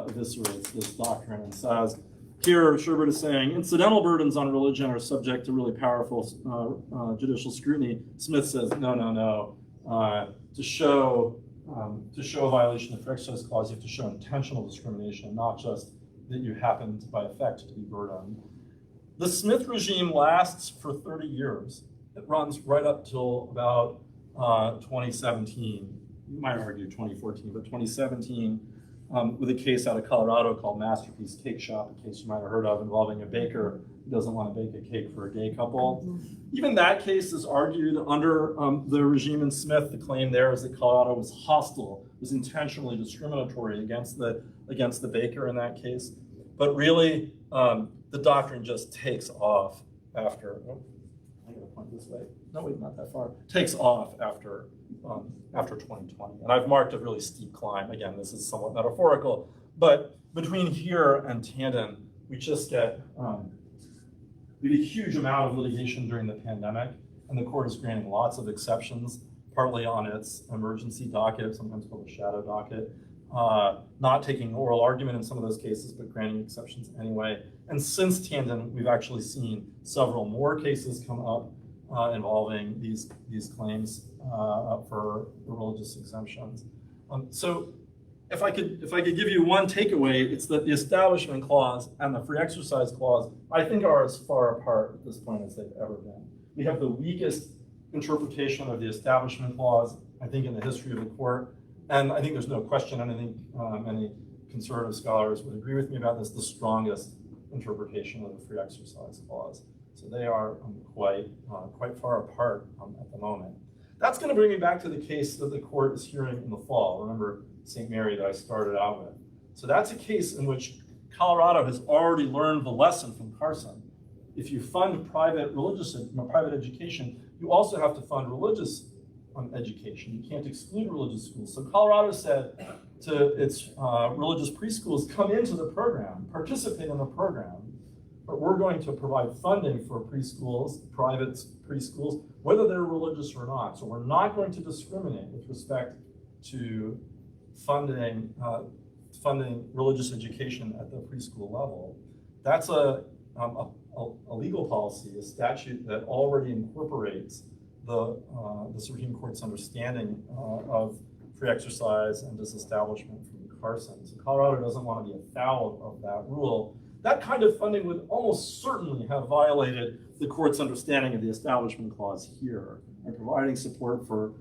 eviscerates this doctrine and says, here Sherbert is saying, incidental burdens on religion are subject to really powerful judicial scrutiny. Smith says, no. To show a violation of the free exercise clause, you have to show intentional discrimination, not just that you happened by effect to be burdened. The Smith regime lasts for 30 years. It runs right up till about 2017. You might argue 2014, but 2017, with a case out of Colorado called Masterpiece Cake Shop, a case you might have heard of involving a baker who doesn't want to bake a cake for a gay couple. Even that case is argued under the regime in Smith. The claim there is that Colorado was hostile, was intentionally discriminatory against the baker in that case. But really, the doctrine just takes off after, I'm going to point this way. No, wait, not that far. Takes off after 2020. And I've marked a really steep climb. Again, this is somewhat metaphorical. But between here and Tandon, we just get we had a huge amount of litigation during the pandemic, and the court is granting lots of exceptions, partly on its emergency docket, sometimes called a shadow docket, not taking oral argument in some of those cases, but granting exceptions anyway. And since Tandon, we've actually seen several more cases come up involving these claims for religious exemptions. So if I could give you one takeaway, it's that the Establishment Clause and the Free Exercise Clause, I think, are as far apart at this point as they've ever been. We have the weakest interpretation of the Establishment Clause, I think, in the history of the court. And I think there's no question, and I think many conservative scholars would agree with me about this, the strongest interpretation of the Free Exercise Clause. So they are quite far apart at the moment. That's going to bring me back to the case that the court is hearing in the fall. Remember St. Mary that I started out with. So that's a case in which Colorado has already learned the lesson from Carson. If you fund private education, you also have to fund religious education. You can't exclude religious schools. So Colorado said to its religious preschools, come into the program, participate in the program. But we're going to provide funding for preschools, private preschools, whether they're religious or not. So we're not going to discriminate with respect to funding religious education at the preschool level. That's a legal policy, a statute that already incorporates the Supreme Court's understanding of free exercise and disestablishment from Carson. So Colorado doesn't want to be afoul of that rule. that kind of funding would almost certainly have violated the court's understanding of the Establishment Clause here, and providing support for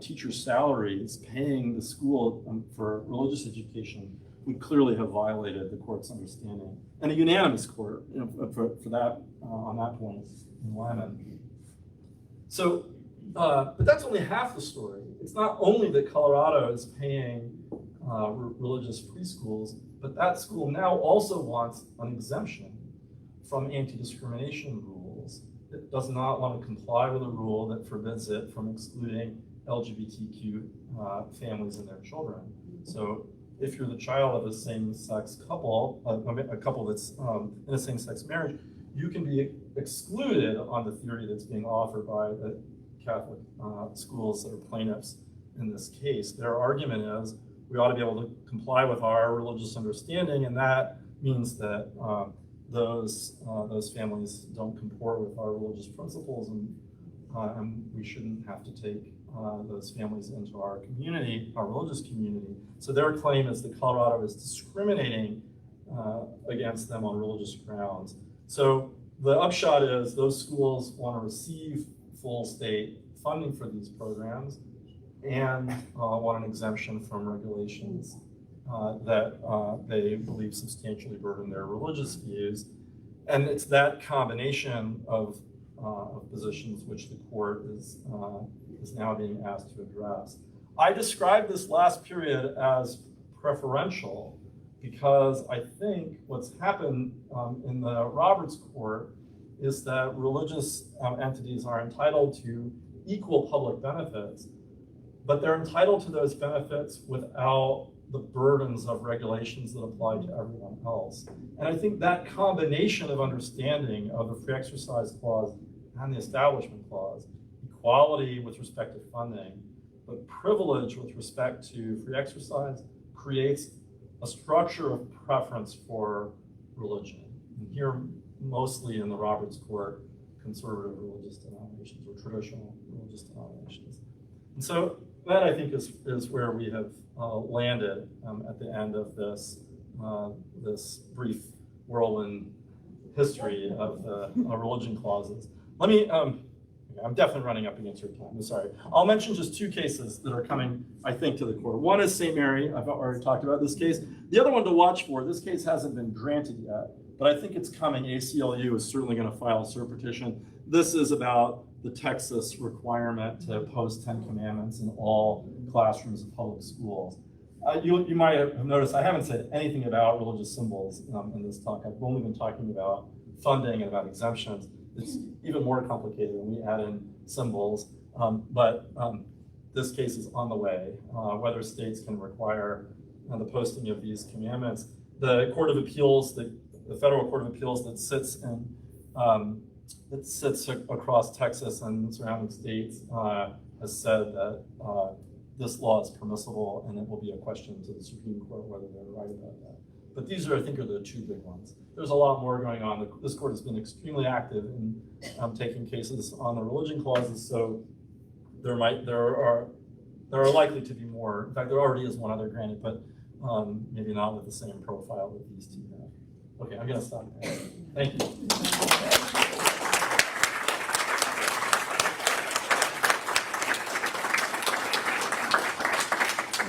teachers' salaries, paying the school for religious education would clearly have violated the court's understanding. And a unanimous court for that, on that point in Lyman. So, but that's only half the story. It's not only that Colorado is paying religious preschools, but that school now also wants an exemption from anti-discrimination rules. It does not want to comply with a rule that forbids it from excluding LGBTQ families and their children. So if you're the child of a same-sex couple, a couple that's in a same-sex marriage, you can be excluded on the theory that's being offered by the Catholic schools that are plaintiffs in this case. Their argument is we ought to be able to comply with our religious understanding, and that means that those families don't comport with our religious principles, and we shouldn't have to take those families into our community, our religious community. So their claim is that Colorado is discriminating against them on religious grounds. So the upshot is those schools want to receive full state funding for these programs and want an exemption from regulations that they believe substantially burden their religious views. And it's that combination of positions which the court is now being asked to address. I described this last period as preferential because I think what's happened in the Roberts Court is that religious entities are entitled to equal public benefits, but they're entitled to those benefits without the burdens of regulations that apply to everyone else. And I think that combination of understanding of the Free Exercise Clause and the Establishment Clause, equality with respect to funding, but privilege with respect to free exercise, creates a structure of preference for religion. And here, mostly in the Roberts Court, conservative religious denominations or traditional religious denominations. And so that, I think, is where we have landed at the end of this this brief whirlwind history of the religion clauses. Let me, I'm definitely running up against your time, I'm sorry. I'll mention just two cases that are coming, I think, to the court. One is St. Mary, I've already talked about this case. The other one to watch for, this case hasn't been granted yet, but I think it's coming. ACLU is certainly going to file a cert petition. This is about the Texas requirement to post 10 Commandments in all classrooms of public schools. You might have noticed I haven't said anything about religious symbols in this talk. I've only been talking about funding and about exemptions. It's even more complicated when we add in symbols, but this case is on the way, whether states can require the posting of these commandments. The Court of Appeals, the Federal Court of Appeals that sits across Texas and surrounding states has said that this law is permissible, and it will be a question to the Supreme Court whether they're right about that. But these are, I think, are the two big ones. There's a lot more going on. This court has been extremely active in taking cases on the religion clauses, so there are likely to be more. In fact, there already is one other granted, but maybe not with the same profile that these two have. Okay, I'm going to stop there. Thank you.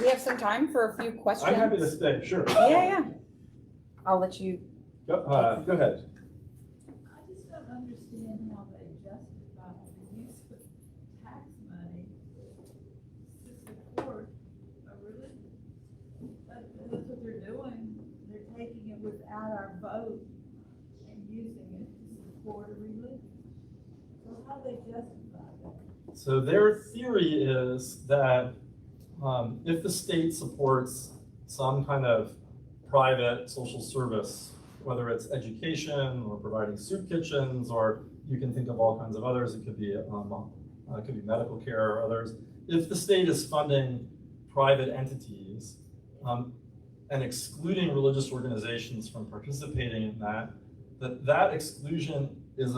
We have some time for a few questions. I'm happy to stay, sure. Yeah. I'll let you. Go ahead. I just don't understand how they justify the use of tax money to support a religion. That's what they're doing. They're taking it without our vote and using it to support a religion. So how do they justify that? So their theory is that if the state supports some kind of private social service, whether it's education or providing soup kitchens, or you can think of all kinds of others, it could be medical care or others. If the state is funding private entities and excluding religious organizations from participating in that exclusion is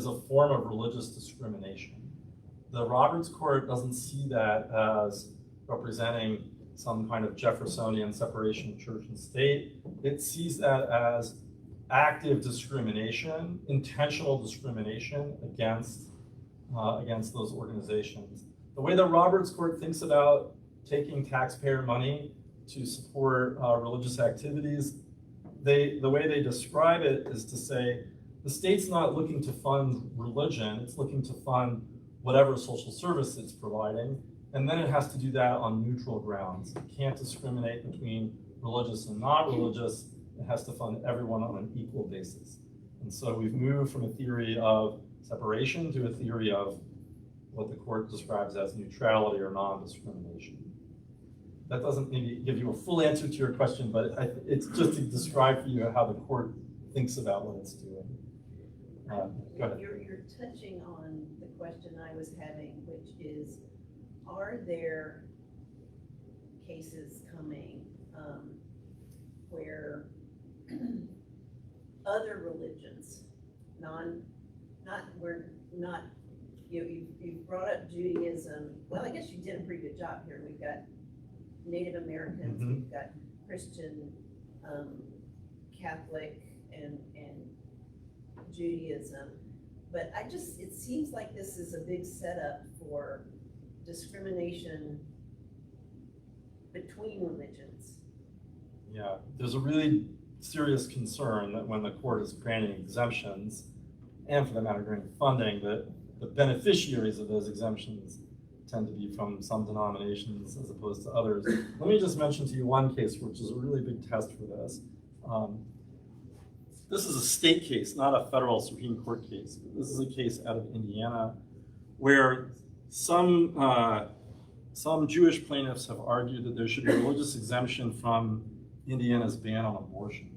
a form of religious discrimination. The Roberts Court doesn't see that as representing some kind of Jeffersonian separation of church and state. It sees that as active discrimination, intentional discrimination against those organizations. The way the Roberts Court thinks about taking taxpayer money to support religious activities, the way they describe it is to say, the state's not looking to fund religion, it's looking to fund whatever social service it's providing, and then it has to do that on neutral grounds. It can't discriminate between religious and non-religious. It has to fund everyone on an equal basis. And so we've moved from a theory of separation to a theory of what the court describes as neutrality or non-discrimination. That doesn't maybe give you a full answer to your question, but it's just to describe for you how the court thinks about what it's doing. Go ahead. You're touching on the question I was having, which is, are there cases coming where other religions, you brought up Judaism. Well, I guess you did a pretty good job here. We've got Native Americans, we've got Christian, Catholic, and Judaism. But it seems like this is a big setup for discrimination between religions. Yeah, there's a really serious concern that when the court is granting exemptions, and for that matter granting funding, that the beneficiaries of those exemptions tend to be from some denominations as opposed to others. Let me just mention to you one case which is a really big test for this. This is a state case, not a federal Supreme Court case. This is a case out of Indiana where some Jewish plaintiffs have argued that there should be a religious exemption from Indiana's ban on abortion.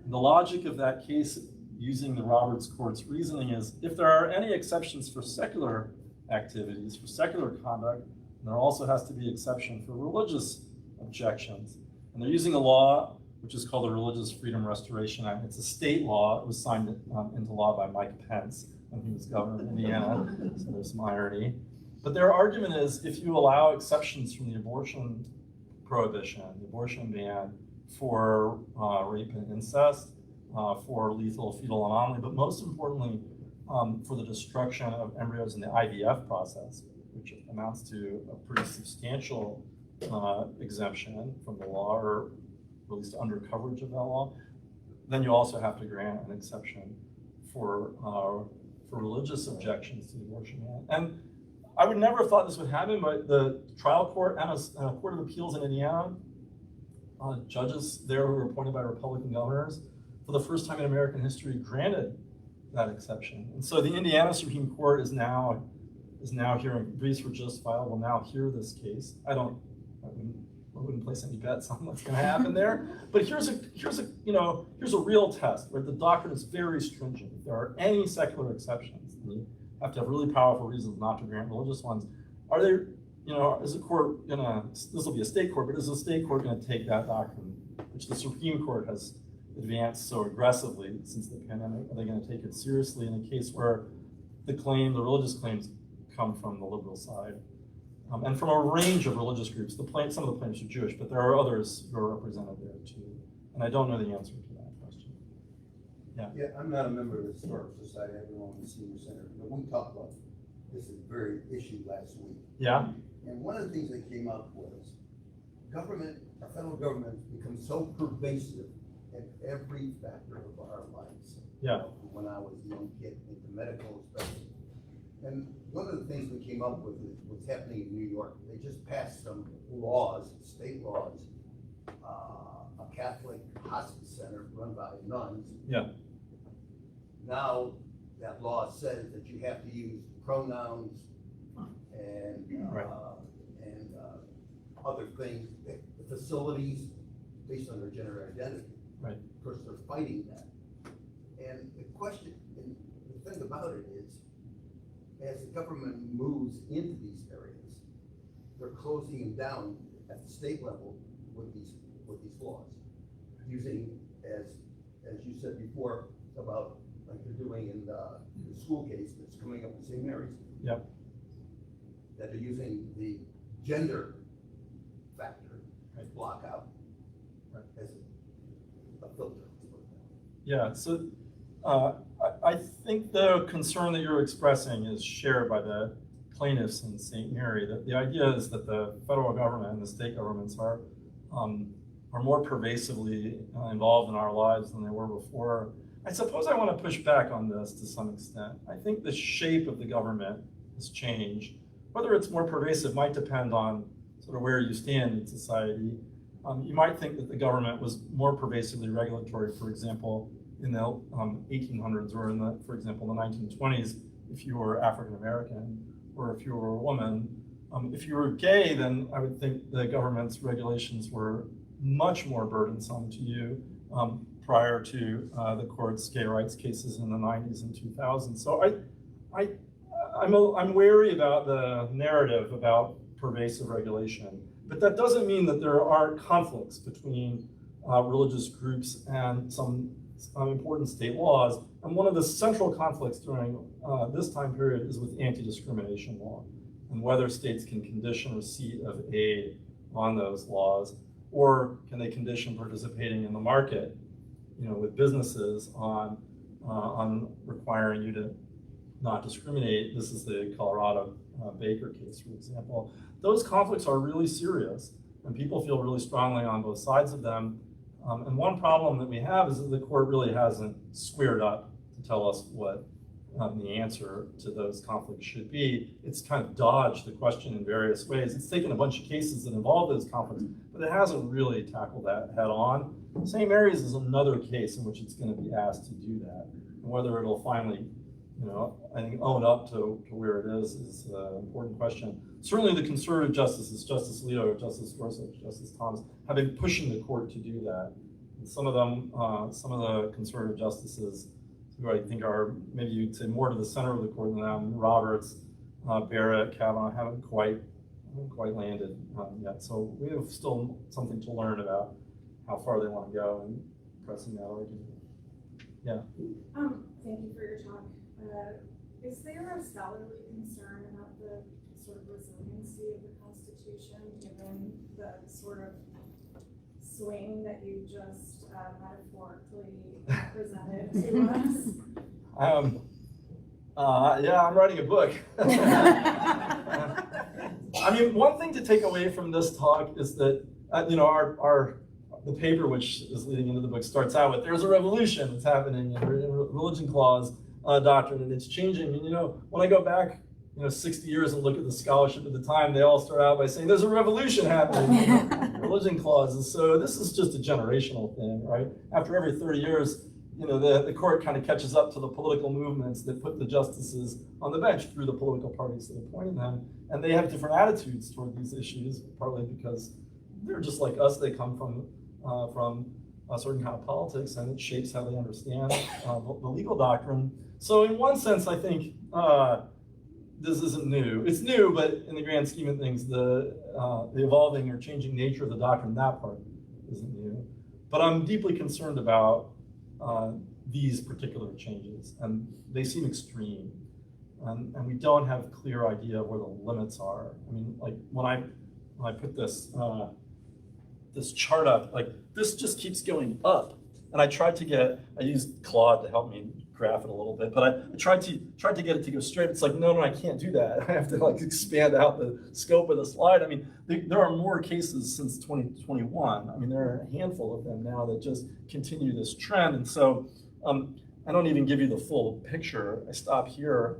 And the logic of that case, using the Roberts Court's reasoning, is if there are any exceptions for secular activities, for secular conduct, there also has to be exception for religious objections. And they're using a law which is called the Religious Freedom Restoration Act. It's a state law. It was signed into law by Mike Pence when he was governor of Indiana, so there's some irony. But their argument is if you allow exceptions from the abortion prohibition, the abortion ban for rape and incest, for lethal fetal anomaly, but most importantly, for the destruction of embryos in the IVF process, which amounts to a pretty substantial exemption from the law, or at least under coverage of that law, then you also have to grant an exception for religious objections to the abortion ban. And I would never have thought this would happen, but the trial court and a court of appeals in Indiana, judges there who were appointed by Republican governors, for the first time in American history, granted that exception. And so the Indiana Supreme Court is now hearing, briefs were just filed, will now hear this case. I wouldn't place any bets on what's going to happen there. But here's a real test where the doctrine is very stringent. If there are any secular exceptions, and you have to have really powerful reasons not to grant religious ones. Are there, is the court gonna? This will be a state court, but is the state court going to take that doctrine, which the Supreme Court has advanced so aggressively since the pandemic? Are they going to take it seriously in a case where the religious claims come from the liberal side? And from a range of religious groups. Some of the plaintiffs are Jewish, but there are others who are represented there too. And I don't know the answer to that question. Yeah, I'm not a member of the Historical Society. I belong to the Senior Center. But we talked about this very issue last week. Yeah. And one of the things that came up was our federal government becomes so pervasive in every factor of our lives. Yeah. When I was a young kid, into medical especially. And one of the things we came up with is what's happening in New York. They just passed some laws, state laws, a Catholic hospice center run by nuns. Yeah. Now that law says that you have to use pronouns and other things, the facilities based on their gender identity. Right. Of course, they're fighting that. And the question, and the thing about it is, as the government moves into these areas, they're closing them down at the state level with these laws, using as you said before about like they're doing in the school case that's coming up in St. Mary's. Yep. That they're using the gender factor as block out as a filter. Yeah, so I think the concern that you're expressing is shared by the plaintiffs in St. Mary. That the idea is that the federal government and the state governments are more pervasively involved in our lives than they were before. I suppose I want to push back on this to some extent. I think the shape of the government has changed. Whether it's more pervasive might depend on sort of where you stand in society. You might think that the government was more pervasively regulatory, for example, in the 1800s or in the, for example, the 1920s, if you were African American or if you were a woman. If you were gay, then I would think the government's regulations were much more burdensome to you prior to the court's gay rights cases in the 90s and 2000s. So I'm wary about the narrative about pervasive regulation, but that doesn't mean that there aren't conflicts between religious groups and some important state laws. And one of the central conflicts during this time period is with anti-discrimination law and whether states can condition receipt of aid on those laws, or can they condition participating in the market, with businesses on requiring you to not discriminate. This is the Colorado Baker case, for example. Those conflicts are really serious, and people feel really strongly on both sides of them. And one problem that we have is that the court really hasn't squared up to tell us what the answer to those conflicts should be. It's kind of dodged the question in various ways. It's taken a bunch of cases that involve those conflicts, but it hasn't really tackled that head on. St. Mary's is another case in which it's going to be asked to do that. And whether it'll finally, I think, own up to where it is an important question. Certainly the conservative justices, Justice Alito, Justice Gorsuch, Justice Thomas, have been pushing the court to do that. And some of them, some of the conservative justices who I think are, maybe you'd say, more to the center of the court than them, Roberts, Barrett, Kavanaugh, haven't quite landed yet. So we have still something to learn about how far they want to go in pressing that argument. Yeah. Thank you for your talk. Is there a scholarly concern about the sort of resiliency of the Constitution, given the sort of swing that you just metaphorically presented to us? Yeah, I'm writing a book. I mean, one thing to take away from this talk is that, the paper, which is leading into the book, starts out with, there's a revolution that's happening in religion clause doctrine, and it's changing. And, when I go back, 60 years and look at the scholarship at the time, they all start out by saying, there's a revolution happening in religion clauses. So this is just a generational thing, right? After every 30 years, the court kind of catches up to the political movements that put the justices on the bench through the political parties that appointed them. And they have different attitudes toward these issues, partly because they're just like us. They come from a certain kind of politics, and it shapes how they understand the legal doctrine. So in one sense, I think this isn't new. It's new, but in the grand scheme of things, the evolving or changing nature of the doctrine, that part isn't new. But I'm deeply concerned about these particular changes, and they seem extreme. And we don't have a clear idea of where the limits are. I mean, like when I put this this chart up, like this just keeps going up. And I used Claude to help me graph it a little bit, but I tried to get it to go straight. It's like, no, I can't do that. I have to expand out the scope of the slide. I mean, there are more cases since 2021. I mean, there are a handful of them now that just continue this trend. And so I don't even give you the full picture. I stop here.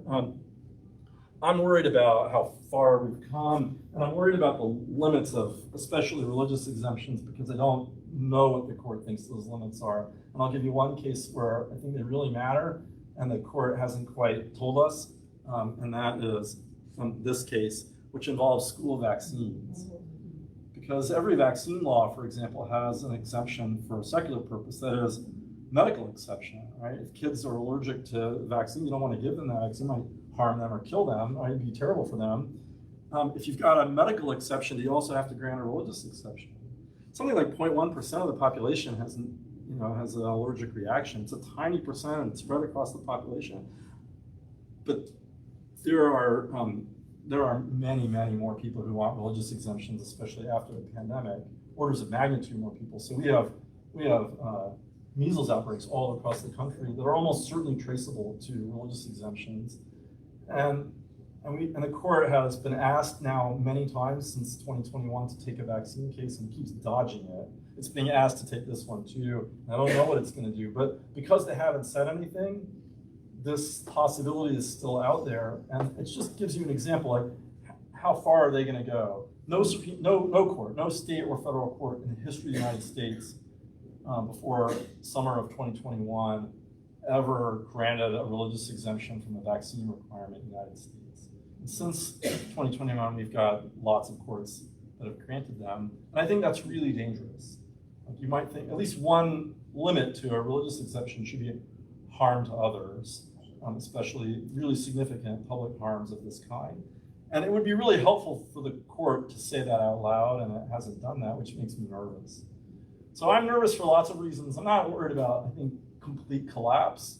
I'm worried about how far we've come, and I'm worried about the limits of especially religious exemptions, because I don't know what the court thinks those limits are. And I'll give you one case where I think they really matter, and the court hasn't quite told us, and that is this case, which involves school vaccines. Because every vaccine law, for example, has an exemption for a secular purpose, that is, medical exception, right? If kids are allergic to vaccine, you don't want to give them that vaccine. It might harm them or kill them, or it'd be terrible for them. If you've got a medical exception, you also have to grant a religious exception. Something like 0.1% of the population has an allergic reaction. It's a tiny percent, and it's spread across the population. But there are many, many more people who want religious exemptions, especially after the pandemic. Orders of magnitude more people. So we have measles outbreaks all across the country that are almost certainly traceable to religious exemptions. And the court has been asked now many times since 2021 to take a vaccine case and keeps dodging it. It's being asked to take this one too. I don't know what it's going to do, but because they haven't said anything, this possibility is still out there. And it just gives you an example, like how far are they going to go? No court, no state or federal court in the history of the United States before summer of 2021 ever granted a religious exemption from a vaccine requirement in the United States. And since 2021, we've got lots of courts that have granted them. And I think that's really dangerous. Like you might think at least one limit to a religious exemption should be harm to others, especially really significant public harms of this kind. And it would be really helpful for the court to say that out loud, and it hasn't done that, which makes me nervous. So I'm nervous for lots of reasons. I'm not worried about, I think, complete collapse,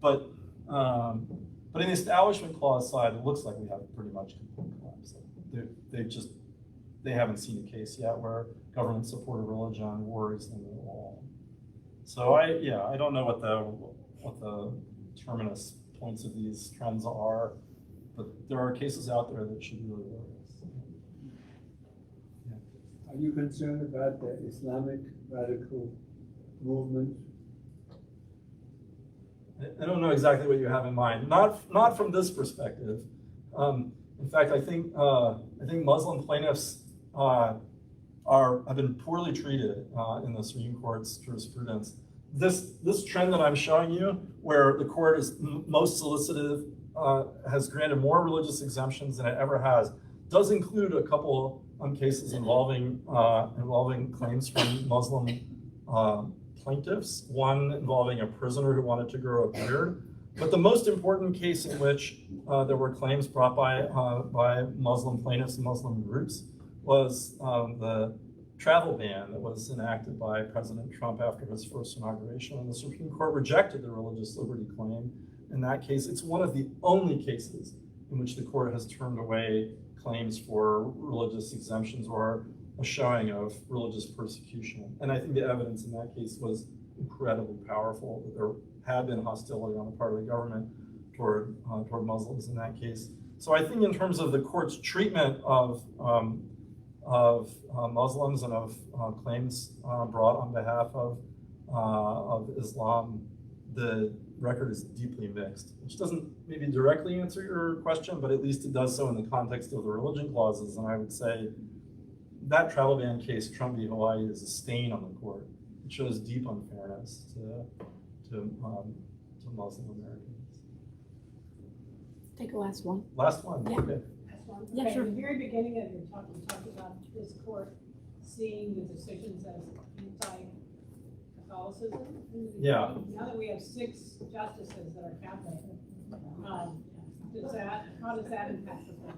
but in the Establishment Clause side, it looks like we have pretty much complete collapse. They haven't seen a case yet where government-supported religion worries them at all. So I don't know what the terminus points of these trends are, but there are cases out there that should really worry us. Yeah. Are you concerned about the Islamic radical movement? I don't know exactly what you have in mind. Not from this perspective. In fact, I think Muslim plaintiffs have been poorly treated in the Supreme Court's jurisprudence. This trend that I'm showing you, where the court is most solicitive, has granted more religious exemptions than it ever has, does include a couple cases involving claims from Muslim plaintiffs, one involving a prisoner who wanted to grow a beard. But the most important case in which there were claims brought by Muslim plaintiffs and Muslim groups was the travel ban that was enacted by President Trump after his first inauguration. And the Supreme Court rejected the religious liberty claim in that case. It's one of the only cases in which the court has turned away claims for religious exemptions or a showing of religious persecution. And I think the evidence in that case was incredibly powerful, that there had been hostility on the part of the government toward Muslims in that case. So I think in terms of the court's treatment of Muslims and of claims brought on behalf of Islam, the record is deeply mixed, which doesn't maybe directly answer your question, but at least it does so in the context of the religion clauses. And I would say that travel ban case, Trump v. Hawaii, is a stain on the court. It shows deep unfairness to Muslim Americans. Take a last one. Last one, Yeah. okay. Yeah, Okay, sure. at the very beginning of your talk, you talked about this court seeing the decisions as anti-Catholicism. Yeah. Now that we have 6 justices that are Catholic, how does that impact the court?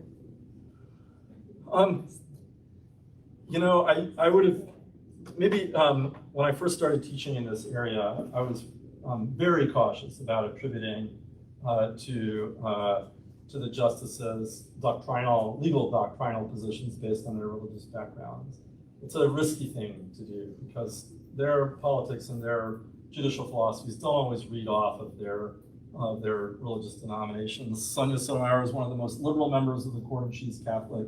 I would have, maybe when I first started teaching in this area, I was very cautious about attributing to the justices legal doctrinal positions based on their religious backgrounds. It's a risky thing to do because their politics and their judicial philosophies don't always read off of their religious denominations. Sonia Sotomayor is one of the most liberal members of the court, and she's Catholic.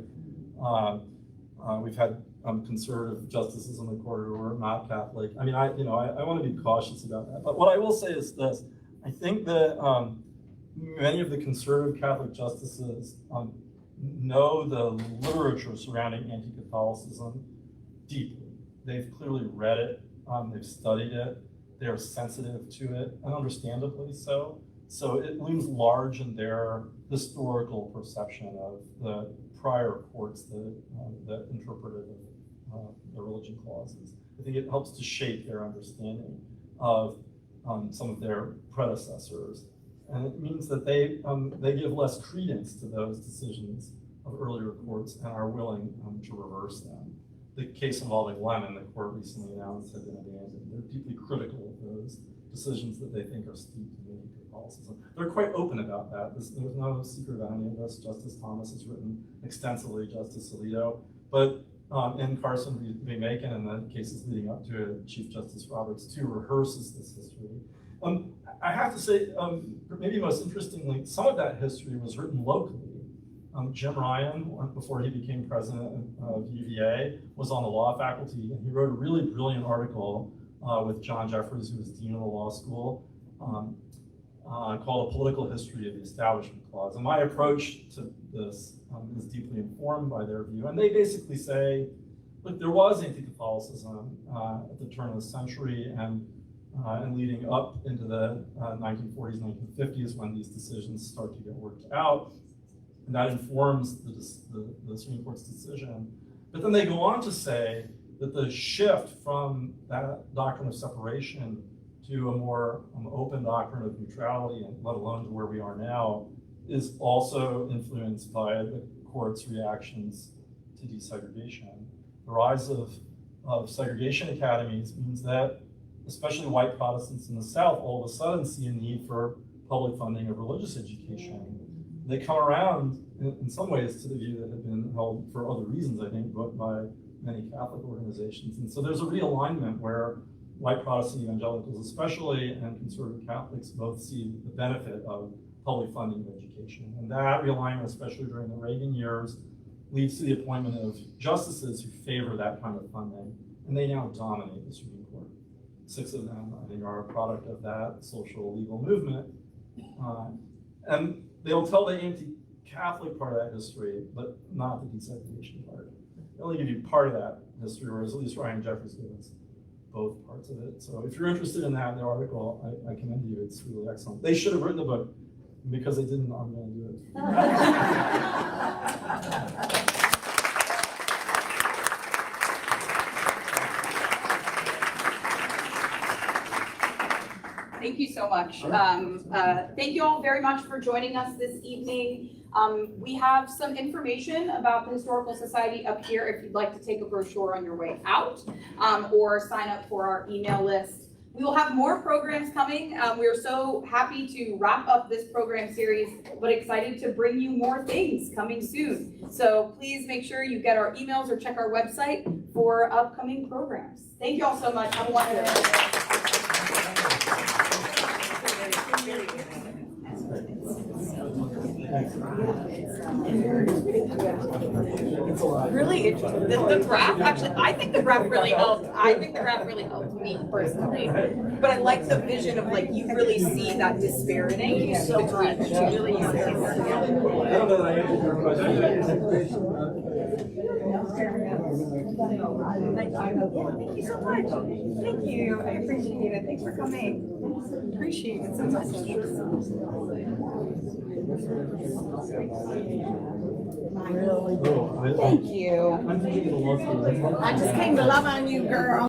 We've had conservative justices on the court who are not Catholic. I mean, I want to be cautious about that. But what I will say is this: I think that many of the conservative Catholic justices know the literature surrounding anti-Catholicism deeply. They've clearly read it. They've studied it. They are sensitive to it, and understandably so. So it looms large in their historical perception of the prior courts that interpreted the religion clauses. I think it helps to shape their understanding of some of their predecessors. And it means that they give less credence to those decisions of earlier courts and are willing to reverse them. The case involving Lemon, the court recently announced, had been abandoned. They're deeply critical of those decisions that they think are steeped in Catholicism. They're quite open about that. There's no secret about any of this. Justice Thomas has written extensively, Justice Alito. But in Carson v. Macon and the cases leading up to it, Chief Justice Roberts too rehearses this history. I have to say, maybe most interestingly, some of that history was written locally. Jim Ryan, before he became president of UVA, was on the law faculty, and he wrote a really brilliant article with John Jeffries, who was dean of the law school, called A Political History of the Establishment Clause. And my approach to this is deeply informed by their view. And they basically say, look, there was anti-Catholicism at the turn of the century and leading up into the 1940s, 1950s, when these decisions start to get worked out. And that informs the Supreme Court's decision. But then they go on to say that the shift from that doctrine of separation to a more open doctrine of neutrality, and let alone to where we are now, is also influenced by the court's reactions to desegregation. The rise of segregation academies means that especially white Protestants in the South all of a sudden see a need for public funding of religious education. They come around in some ways to the view that had been held for other reasons, I think, but by many Catholic organizations. And so there's a realignment where white Protestant evangelicals especially and conservative Catholics both see the benefit of public funding of education. And that realignment, especially during the Reagan years, leads to the appointment of justices who favor that kind of funding. And they now dominate the Supreme Court. 6 of them, I think, are a product of that social legal movement. And they'll tell the anti-Catholic part of that history, but not the desegregation part. They only give you part of that history, whereas at least Ryan Jeffries gave us both parts of it. So if you're interested in that, the article, I commend you. It's really excellent. They should have written the book. Because they didn't, I'm going to do it. Thank you so much. Thank you all very much for joining us this evening. We have some information about the Historical Society up here if you'd like to take a brochure on your way out, or sign up for our email list. We will have more programs coming. We are so happy to wrap up this program series, but excited to bring you more things coming soon. So please make sure you get our emails or check our website for upcoming programs. Thank you all so much. Have a wonderful Really interesting. The graph, actually, I think the graph really helped. I think the graph really helped me personally. But I like the vision of like, you really see that disparity so much. Really I don't know that I answered your question. Thank you so much. Thank you. I appreciate it. Thanks for coming. Appreciate it so much. Thank you. I'm thinking of the law school. I just came to love on you, girl.